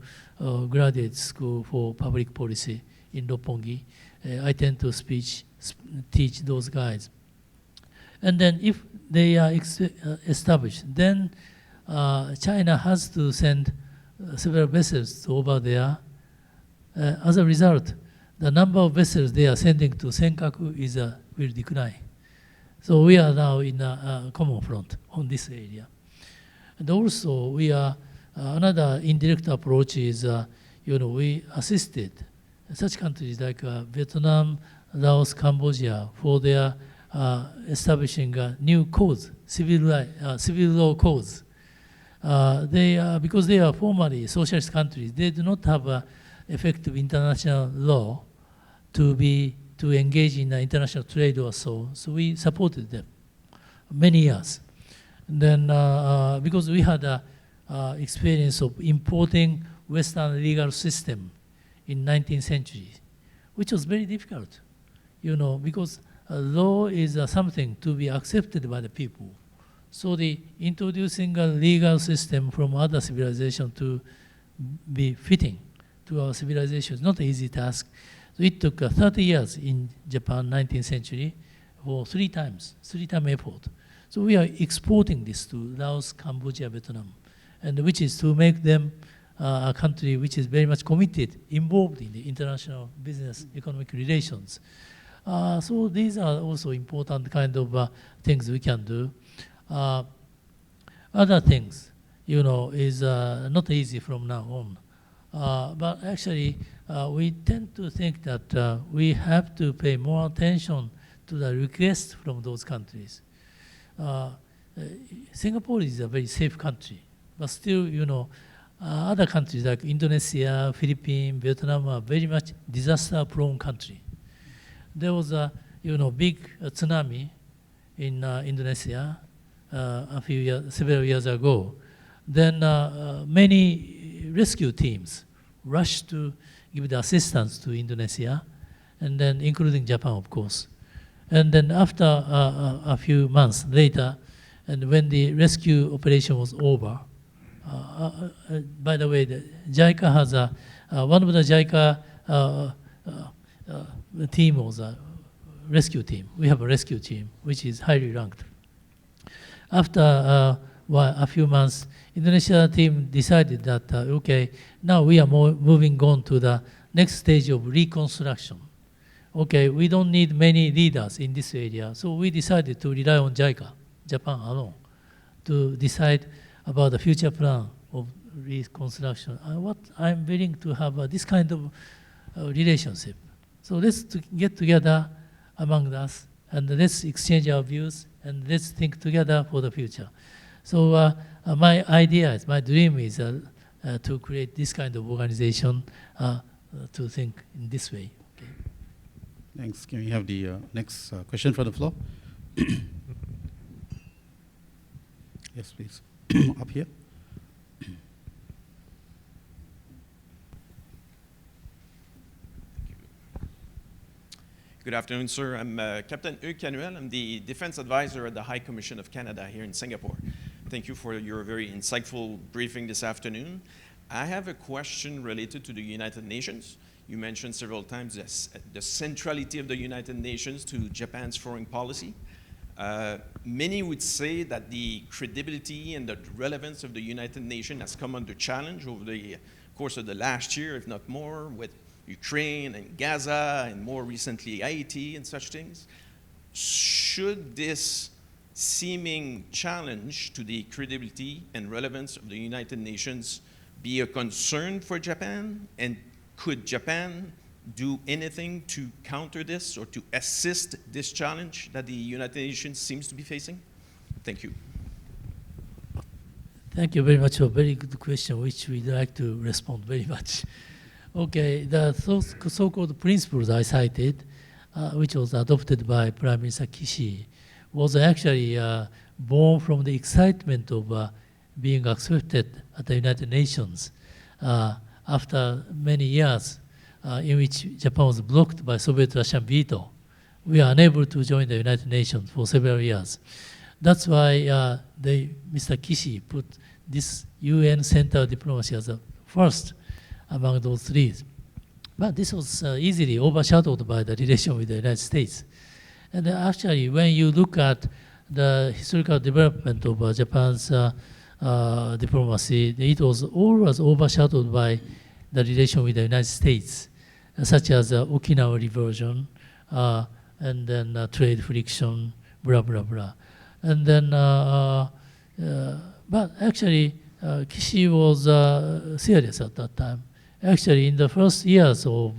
Graduate School for Public Policy in Roppongi. I tend to teach those guys. And then if they are established, then China has to send several vessels over there. As a result, the number of vessels they are sending to Senkaku will decline. So we are now in a common front on this area. And also, we are another indirect approach is, we assisted such countries like Vietnam, Laos, Cambodia for their establishing new codes, civil law codes. Because they are formerly socialist countries, they do not have effective international law to engage in international trade or so. So we supported them many years. And then because we had experience of importing Western legal system in 19th century, which was very difficult, because law is something to be accepted by the people. So the introducing a legal system from other civilization to be fitting to our civilization is not an easy task. So it took 30 years in Japan, 19th century, for three time effort. So we are exporting this to Laos, Cambodia, Vietnam, and which is to make them a country which is very much committed, involved in the international business economic relations. So these are also important kind of things we can do. Other things, is not easy from now on. But actually, we tend to think that we have to pay more attention to the requests from those countries. Singapore is a very safe country, but still, other countries like Indonesia, Philippines, Vietnam are very much disaster-prone country. There was a big tsunami in Indonesia several years ago. Then many rescue teams rushed to give the assistance to Indonesia, and then including Japan, of course. And then after a few months later, and when the rescue operation was over, by the way, the JICA has one of the JICA team was a rescue team. We have a rescue team, which is highly ranked. After a few months, Indonesia team decided that, okay, now we are moving on to the next stage of reconstruction. Okay, we don't need many leaders in this area, so we decided to rely on JICA, Japan alone, to decide about the future plan of reconstruction. I'm willing to have this kind of relationship. So let's get together among us, and let's exchange our views, and let's think together for the future. So my dream is to create this kind of organization to think in this way. Okay. Thanks. Can we have the next question from the floor? Yes, please. Up here. Good afternoon, sir. I'm Captain Hugues Canuel. I'm the Defense Advisor at the High Commission of Canada here in Singapore. Thank you for your very insightful briefing this afternoon. I have a question related to the United Nations. You mentioned several times the centrality of the United Nations to Japan's foreign policy. Many would say that the credibility and the relevance of the United Nations has come under challenge over the course of the last year, if not more, with Ukraine and Gaza and more recently Haiti and such things. Should this seeming challenge to the credibility and relevance of the United Nations be a concern for Japan? And could Japan do anything to counter this or to assist this challenge that the United Nations seems to be facing? Thank you. Thank you very much for a very good question, which we'd like to respond very much. Okay, the so-called principles I cited, which was adopted by Prime Minister Kishi, was actually born from the excitement of being accepted at the United Nations after many years in which Japan was blocked by Soviet-Russian veto. We are unable to join the United Nations for several years. That's why Mr. Kishi put this UN-centered diplomacy as the first among those three. But this was easily overshadowed by the relation with the United States. And actually, when you look at the historical development of Japan's diplomacy, it was always overshadowed by the relation with the United States, such as Okinawa reversion, and then trade friction, blah, blah, blah. And then, but actually, Kishi was serious at that time. Actually, in the first years of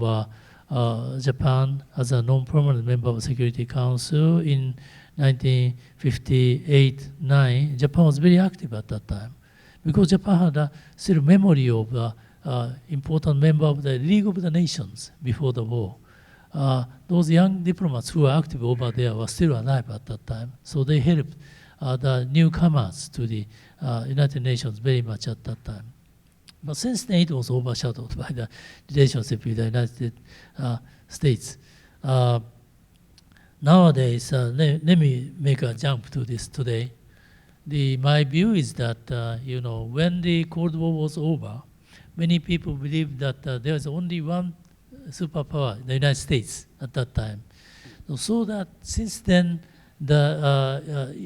Japan as a non-permanent member of the Security Council in 1958-9, Japan was very active at that time because Japan had a still memory of important member of the League of the Nations before the war. Those young diplomats who were active over there were still alive at that time, so they helped the newcomers to the United Nations very much at that time. But since then, it was overshadowed by the relationship with the United States. Nowadays, let me make a jump to this today. My view is that, when the Cold War was over, many people believed that there was only one superpower, the United States, at that time. So that since then, the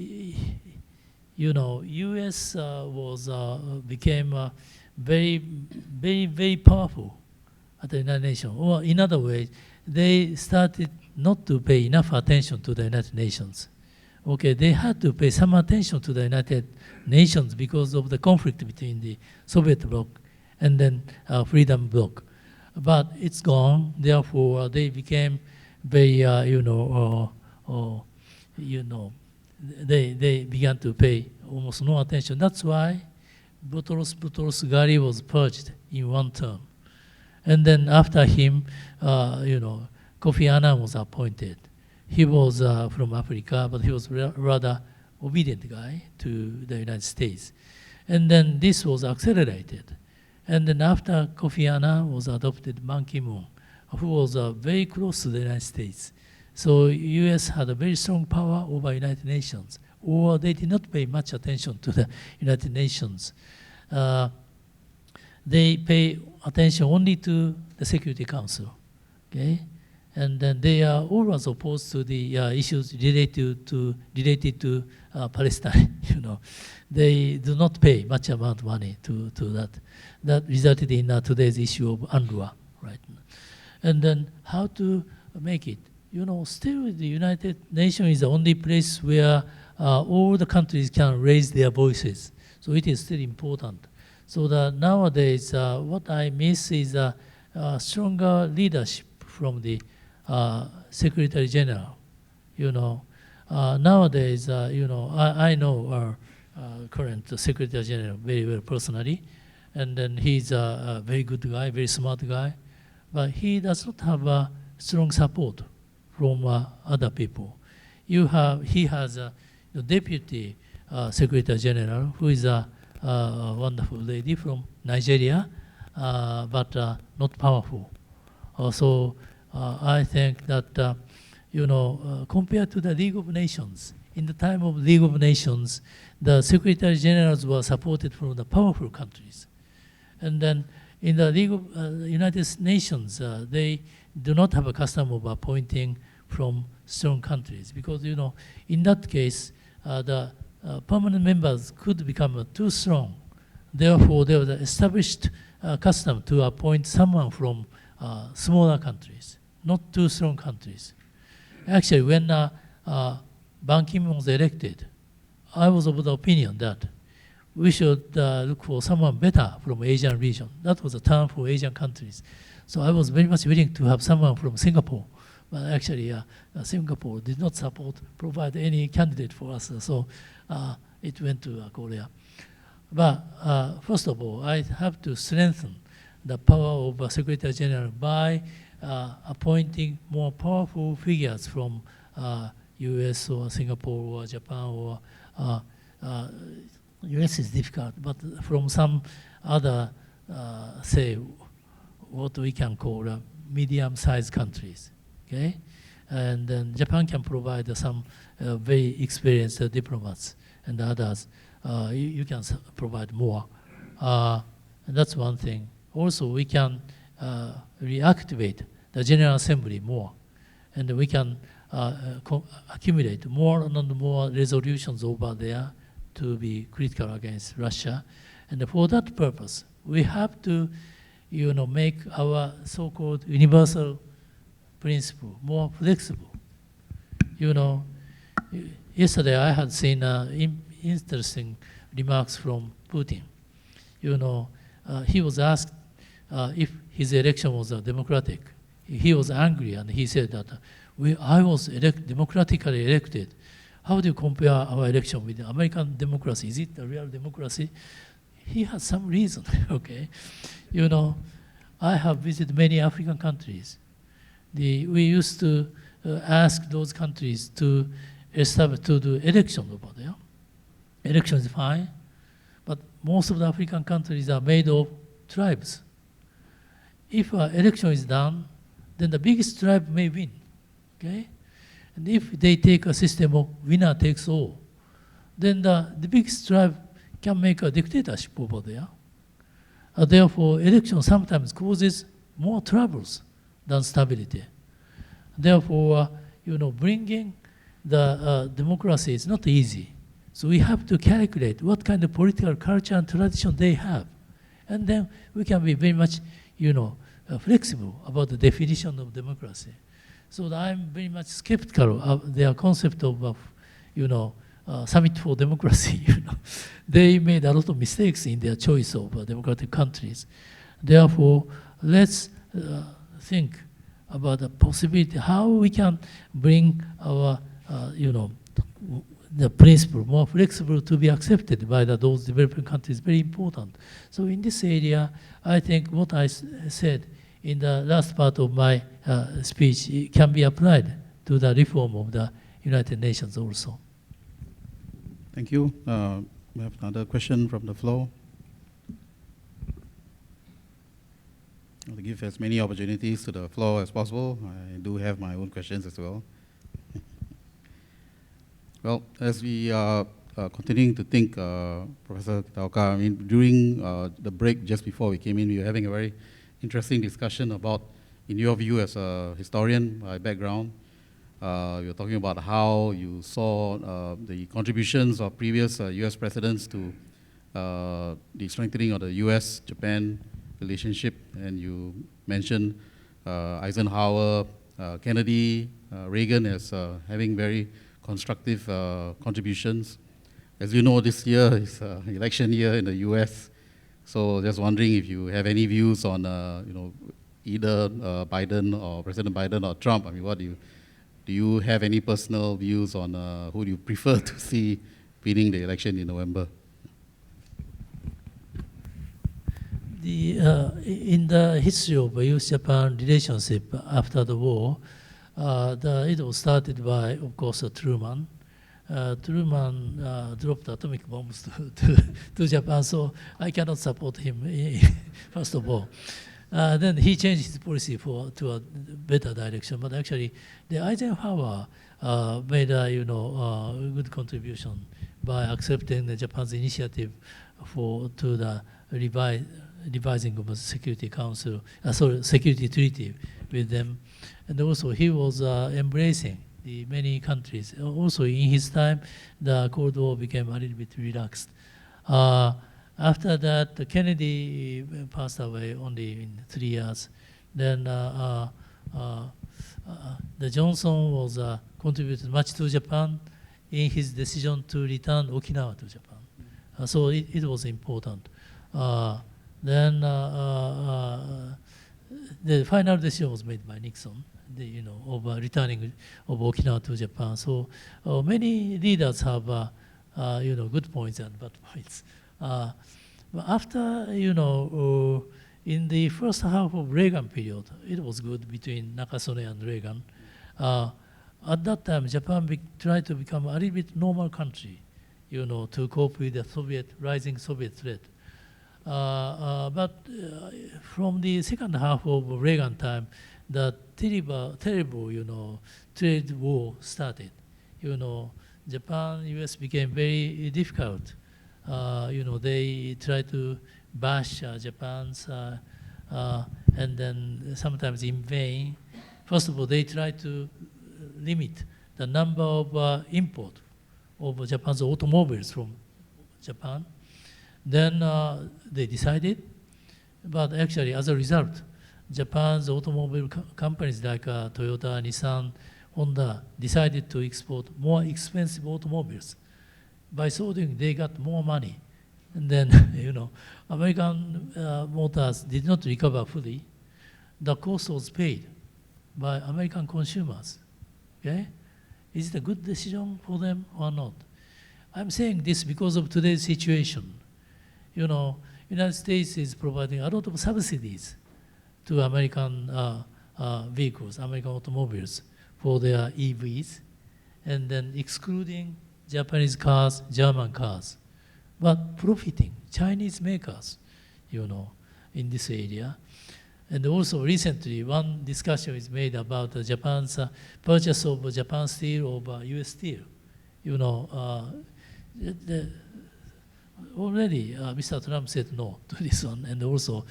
U.S. became very, very, very powerful at the United Nations. Or in other words, they started not to pay enough attention to the United Nations. Okay, they had to pay some attention to the United Nations because of the conflict between the Soviet bloc and then Freedom bloc. But it's gone. Therefore, they became very, they began to pay almost no attention. That's why Boutros Ghali was purged in one term. And then after him, Kofi Annan was appointed. He was from Africa, but he was rather obedient guy to the United States. And then this was accelerated. And then after Kofi Annan was adopted, Ban Ki-moon, who was very close to the United States. So U.S. had a very strong power over United Nations, or they did not pay much attention to the United Nations. They pay attention only to the Security Council, okay? And then they are always opposed to the issues related to Palestine. They do not pay much amount of money to that. That resulted in today's issue of UNRWA, right? And then how to make it? Still the United Nations is the only place where all the countries can raise their voices. So it is still important. So that nowadays, what I miss is a stronger leadership from the Secretary General. Nowadays, I know our current Secretary General very well personally, and then he's a very good guy, very smart guy, but he does not have a strong support from other people. He has a Deputy Secretary General who is a wonderful lady from Nigeria, but not powerful. So I think that compared to the League of Nations, in the time of League of Nations, the Secretary Generals were supported from the powerful countries. And then in the League of United Nations, they do not have a custom of appointing from strong countries because, in that case, the permanent members could become too strong. Therefore, there was an established custom to appoint someone from smaller countries, not too strong countries. Actually, when Ban Ki-moon was elected, I was of the opinion that we should look for someone better from Asian region. That was a term for Asian countries. So I was very much willing to have someone from Singapore. But actually, Singapore did not provide any candidate for us. So it went to Korea. But first of all, I have to strengthen the power of a Secretary General by appointing more powerful figures from US or Singapore or Japan or US is difficult, but from some other, say, what we can call medium-sized countries, okay? And then Japan can provide some very experienced diplomats, and others, you can provide more. And that's one thing. Also, we can reactivate the General Assembly more, and we can accumulate more and more resolutions over there to be critical against Russia. And for that purpose, we have to, make our so-called universal principle more flexible. Yesterday I had seen interesting remarks from Putin. He was asked if his election was democratic. He was angry and he said that I was democratically elected. How do you compare our election with the American democracy? Is it a real democracy? He has some reason, okay? I have visited many African countries. We used to ask those countries to do election over there. Election is fine, but most of the African countries are made of tribes. If an election is done, then the biggest tribe may win, okay? And if they take a system of winner takes all, then the biggest tribe can make a dictatorship over there. Therefore, election sometimes causes more troubles than stability. Therefore, bringing the democracy is not easy. So we have to calculate what kind of political culture and tradition they have. And then we can be very much, flexible about the definition of democracy. So I'm very much skeptical of their concept of Summit for Democracy. They made a lot of mistakes in their choice of democratic countries. Therefore, let's think about the possibility how we can bring our, the principle more flexible to be accepted by those developing countries. Very important. So in this area, I think what I said in the last part of my speech can be applied to the reform of the United Nations also. Thank you. We have another question from the floor. I'll give as many opportunities to the floor as possible. I do have my own questions as well. Well, as we are continuing to think, Professor Kitaoka, during the break just before we came in, we were having a very interesting discussion about, in your view as a historian by background, you were talking about how you saw the contributions of previous US presidents to the strengthening of the US-Japan relationship, and you mentioned Eisenhower, Kennedy, Reagan as having very constructive contributions. As you know, this year is election year in the US, so just wondering if you have any views on either Biden or President Biden or Trump. What do you have any personal views on who do you prefer to see winning the election in November? In the history of US-Japan relationship after the war, it was started by, of course, Truman. Truman dropped atomic bombs to Japan, so I cannot support him, first of all. then he changed his policy to a better direction. But actually, the Eisenhower made a good contribution by accepting the Japan's initiative to the revising of the Security Council, Security Treaty with them, and also he was embracing the many countries. Also, in his time, the Cold War became a little bit relaxed. After that, Kennedy passed away only in 3 years. Then the Johnson was contributed much to Japan in his decision to return Okinawa to Japan. So it was important. Then the final decision was made by Nixon, of returning of Okinawa to Japan. So many leaders have, good points and bad points. But after, in the first half of Reagan period, it was good between Nakasone and Reagan. At that time, Japan tried to become a little bit normal country, to cope with the rising Soviet threat. But from the second half of Reagan time, the terrible, trade war started. Japan, US became very difficult. They try to bash Japan's, and then sometimes in vain. First of all, they try to limit the number of import of Japan's automobiles from Japan. Then they decided, but actually as a result, Japan's automobile companies like Toyota, Nissan, Honda decided to export more expensive automobiles. By so doing, they got more money. And then, American motors did not recover fully. The cost was paid by American consumers. Okay? Is it a good decision for them or not? I'm saying this because of today's situation. United States is providing a lot of subsidies to American vehicles, American automobiles, for their EVs, and then excluding Japanese cars, German cars, but profiting Chinese makers, in this area. And also recently, one discussion is made about Japan's purchase of Japan steel over US steel. Already Mr. Trump said no to this one, and also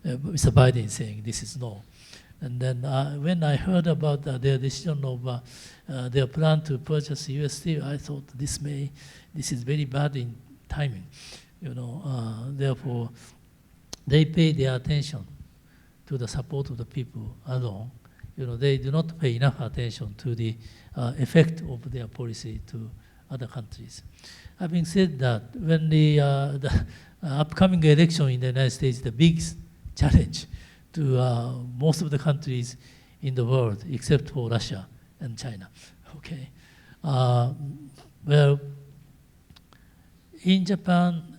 Mr. Biden saying this is no. And then when I heard about their decision of their plan to purchase US steel, I thought this is very bad in timing. Therefore, they pay their attention to the support of the people alone. They do not pay enough attention to the effect of their policy to other countries. Having said that, when the upcoming election in the United States is the biggest challenge to most of the countries in the world, except for Russia and China. Okay. Well, in Japan,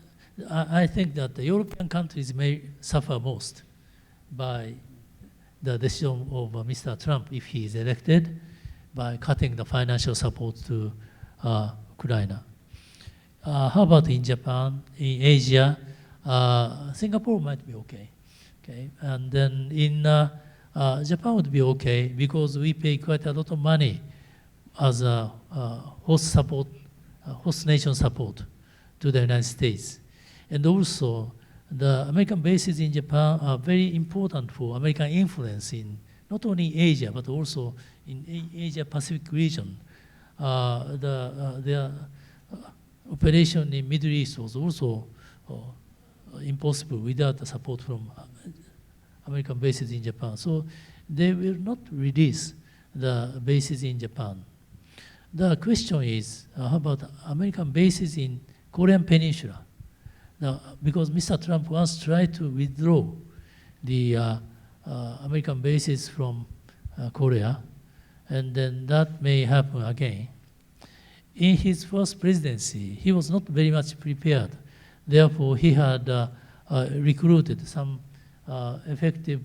I think that the European countries may suffer most by the decision of Mr. Trump, if he is elected, by cutting the financial support to Ukraine. How about in Japan, in Asia? Singapore might be okay. Okay, and then in Japan would be okay because we pay quite a lot of money as a host nation support to the United States, and also the American bases in Japan are very important for American influence in not only Asia but also in Asia Pacific region. Their operation in Middle East was also impossible without the support from American bases in Japan. So they will not release the bases in Japan. The question is, how about American bases in Korean Peninsula? Now, because Mr. Trump once tried to withdraw the American bases from Korea, and then that may happen again. In his first presidency, he was not very much prepared. Therefore, he had recruited some effective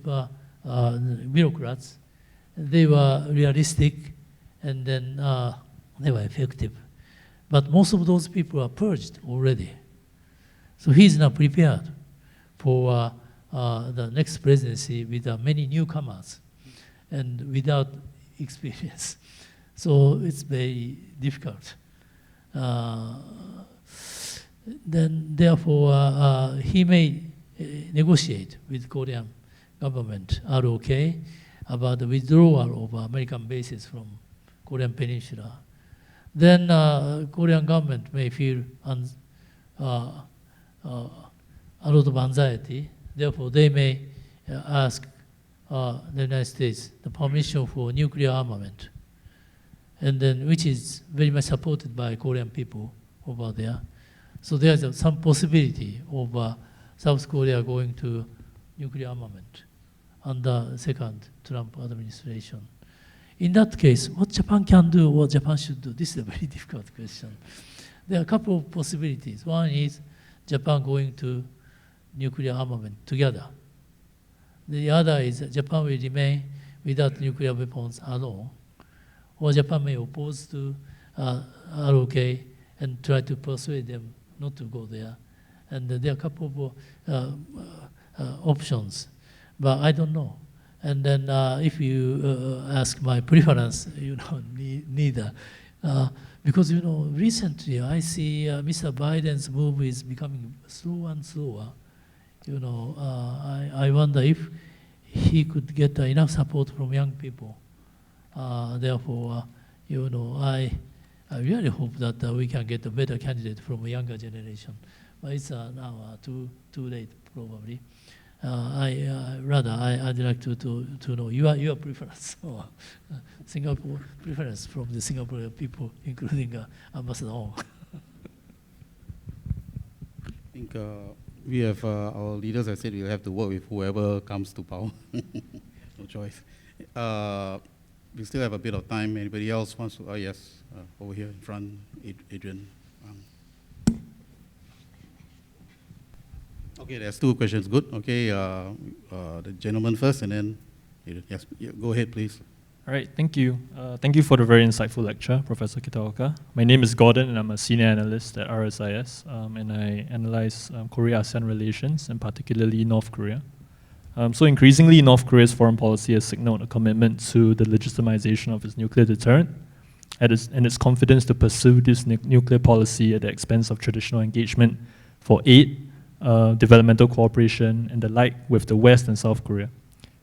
bureaucrats. They were realistic, and then they were effective. But most of those people are purged already. So he's not prepared for the next presidency with many newcomers and without experience. So it's very difficult. Then, therefore, he may negotiate with Korean government, ROK, about the withdrawal of American bases from Korean Peninsula. Then Korean government may feel a lot of anxiety. Therefore, they may ask the United States the permission for nuclear armament, and then which is very much supported by Korean people over there. So there's some possibility of South Korea going to nuclear armament under the second Trump administration. In that case, what Japan can do, what Japan should do, this is a very difficult question. There are a couple of possibilities. One is Japan going to nuclear armament together. The other is that Japan will remain without nuclear weapons alone, or Japan may oppose to ROK and try to persuade them not to go there. And there are a couple of options, but I don't know. And then if you ask my preference, neither. Because, recently I see Mr. Biden's move is becoming slower and slower. I wonder if he could get enough support from young people. Therefore, I really hope that we can get a better candidate from a younger generation. But it's now too late, probably. I'd like to know your preference, or Singapore preference from the Singaporean people, including Ambassador Ong. I think we have our leaders have said we'll have to work with whoever comes to power. No choice. We still have a bit of time. Anybody else wants to? Yes, over here in front, Adrian. Okay, there's two questions. Good. Okay, the gentleman first, and then yes, go ahead, please. All right, thank you. Thank you for the very insightful lecture, Professor Kitaoka. My name is Gordon, and I'm a senior analyst at RSIS, and I analyze Korea-ASEAN relations, and particularly North Korea. So increasingly, North Korea's foreign policy has signaled a commitment to the legitimization of its nuclear deterrent, and its confidence to pursue this nuclear policy at the expense of traditional engagement for aid, developmental cooperation, and the like with the West and South Korea.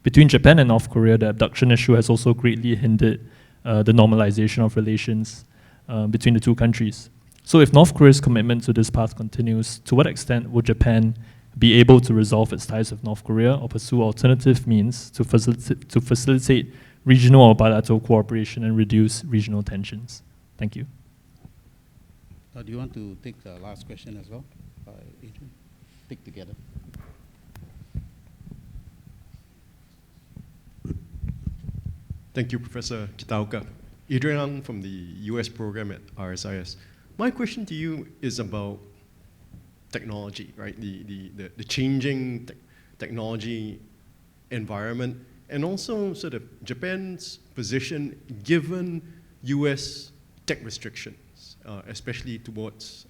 Between Japan and North Korea, the abduction issue has also greatly hindered the normalization of relations between the two countries. So if North Korea's commitment to this path continues, to what extent would Japan be able to resolve its ties with North Korea or pursue alternative means to facilitate regional or bilateral cooperation and reduce regional tensions? Thank you. Do you want to take the last question as well, Adrian? Take together. Thank you, Professor Kitaoka. Adrian Ang from the US program at RSIS. My question to you is about technology, right? The changing technology environment, and also sort of Japan's position given US tech restrictions, especially towards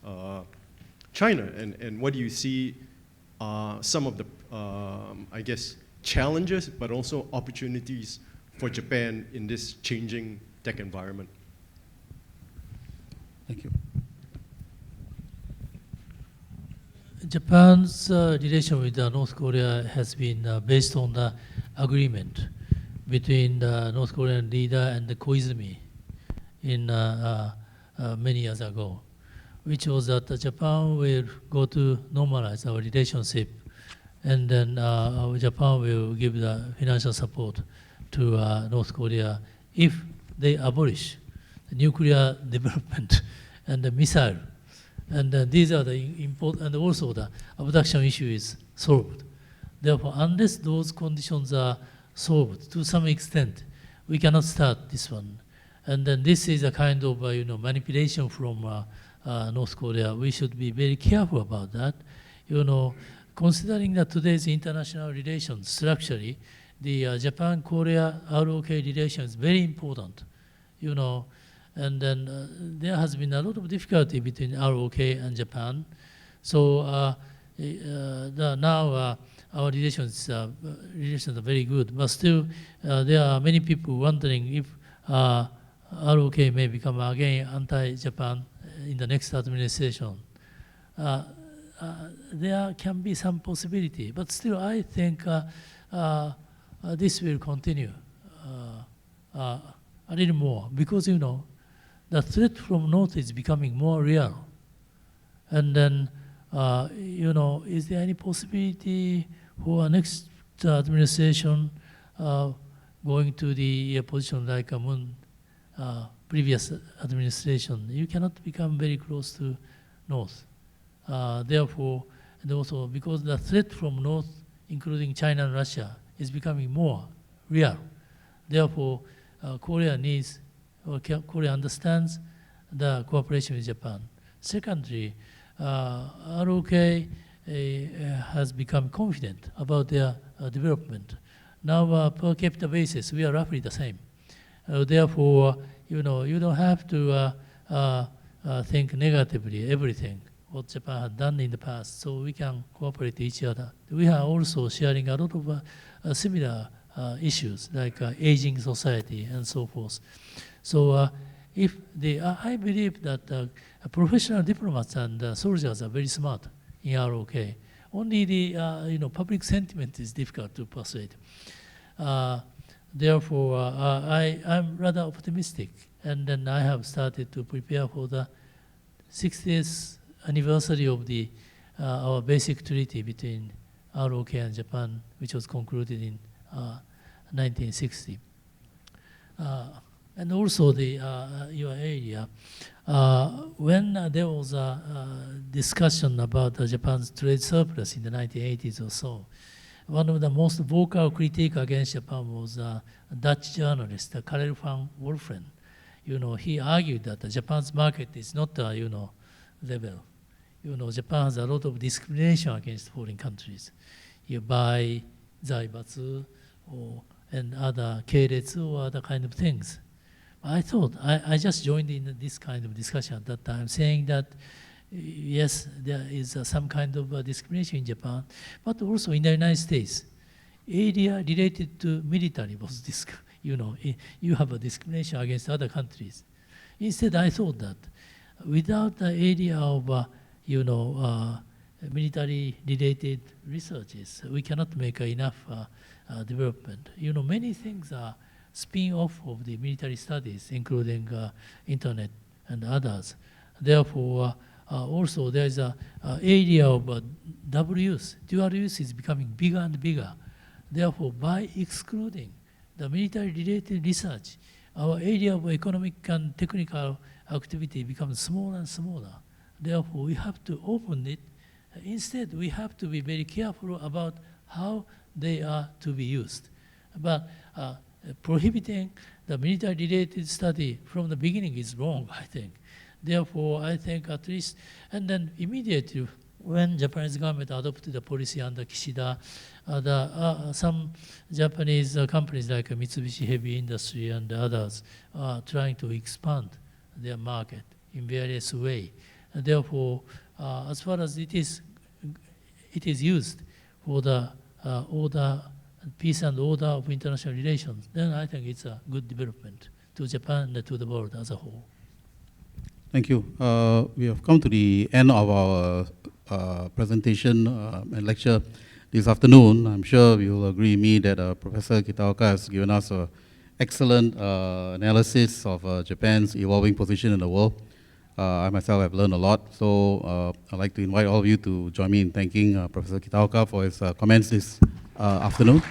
China. And what do you see some of the, I guess, challenges, but also opportunities for Japan in this changing tech environment? Thank you. Japan's relation with North Korea has been based on the agreement between the North Korean leader and the Koizumi in many years ago, which was that Japan will go to normalize our relationship, and then Japan will give the financial support to North Korea if they abolish the nuclear development and the missile. And these are the important, and also the abduction issue is solved. Therefore, unless those conditions are solved to some extent, we cannot start this one. And then this is a kind of manipulation from North Korea. We should be very careful about that. Considering that today's international relations structurally, the Japan-Korea ROK relation is very important, and then there has been a lot of difficulty between ROK and Japan. So now our relations are very good. But still, there are many people wondering if ROK may become again anti-Japan in the next administration. There can be some possibility, but still I think this will continue a little more, because the threat from North is becoming more real. And then, is there any possibility for a next administration going to the position like a Moon previous administration? You cannot become very close to North. Therefore, and also because the threat from North, including China and Russia, is becoming more real. Therefore, Korea needs, or Korea understands the cooperation with Japan. Secondly, ROK has become confident about their development. Now, per capita basis, we are roughly the same. Therefore, you don't have to think negatively everything what Japan had done in the past, so we can cooperate with each other. We are also sharing a lot of similar issues like aging society and so forth. So if I believe that professional diplomats and soldiers are very smart in ROK. Only the public sentiment is difficult to persuade. Therefore, I'm rather optimistic, and then I have started to prepare for the 60th anniversary of our basic treaty between ROK and Japan, which was concluded in 1960. And also your area, when there was a discussion about Japan's trade surplus in the 1980s or so, one of the most vocal critiques against Japan was a Dutch journalist, Karel van Wolfren. He argued that Japan's market is not level. Japan has a lot of discrimination against foreign countries. You buy zaibatsu and other keiretsu or other kind of things. I thought, I just joined in this kind of discussion at that time, saying that yes, there is some kind of discrimination in Japan, but also in the United States, area related to military was you have a discrimination against other countries. Instead, I thought that without the area of military-related researches, we cannot make enough development. Many things are spin-off of the military studies, including internet and others. Therefore, also there is an area of double use. Dual use is becoming bigger and bigger. Therefore, by excluding the military-related research, our area of economic and technical activity becomes smaller and smaller. Therefore, we have to open it. Instead, we have to be very careful about how they are to be used. But prohibiting the military-related study from the beginning is wrong, I think. Therefore, I think at least, and then immediately when Japanese government adopted the policy under Kishida, some Japanese companies like Mitsubishi Heavy Industry and others are trying to expand their market in various ways. Therefore, as far as it is used for the peace and order of international relations, then I think it's a good development to Japan and to the world as a whole. Thank you. We have come to the end of our presentation and lecture this afternoon. I'm sure you will agree with me that Professor Kitaoka has given us an excellent analysis of Japan's evolving position in the world. I myself have learned a lot, so I'd like to invite all of you to join me in thanking Professor Kitaoka for his comments this afternoon.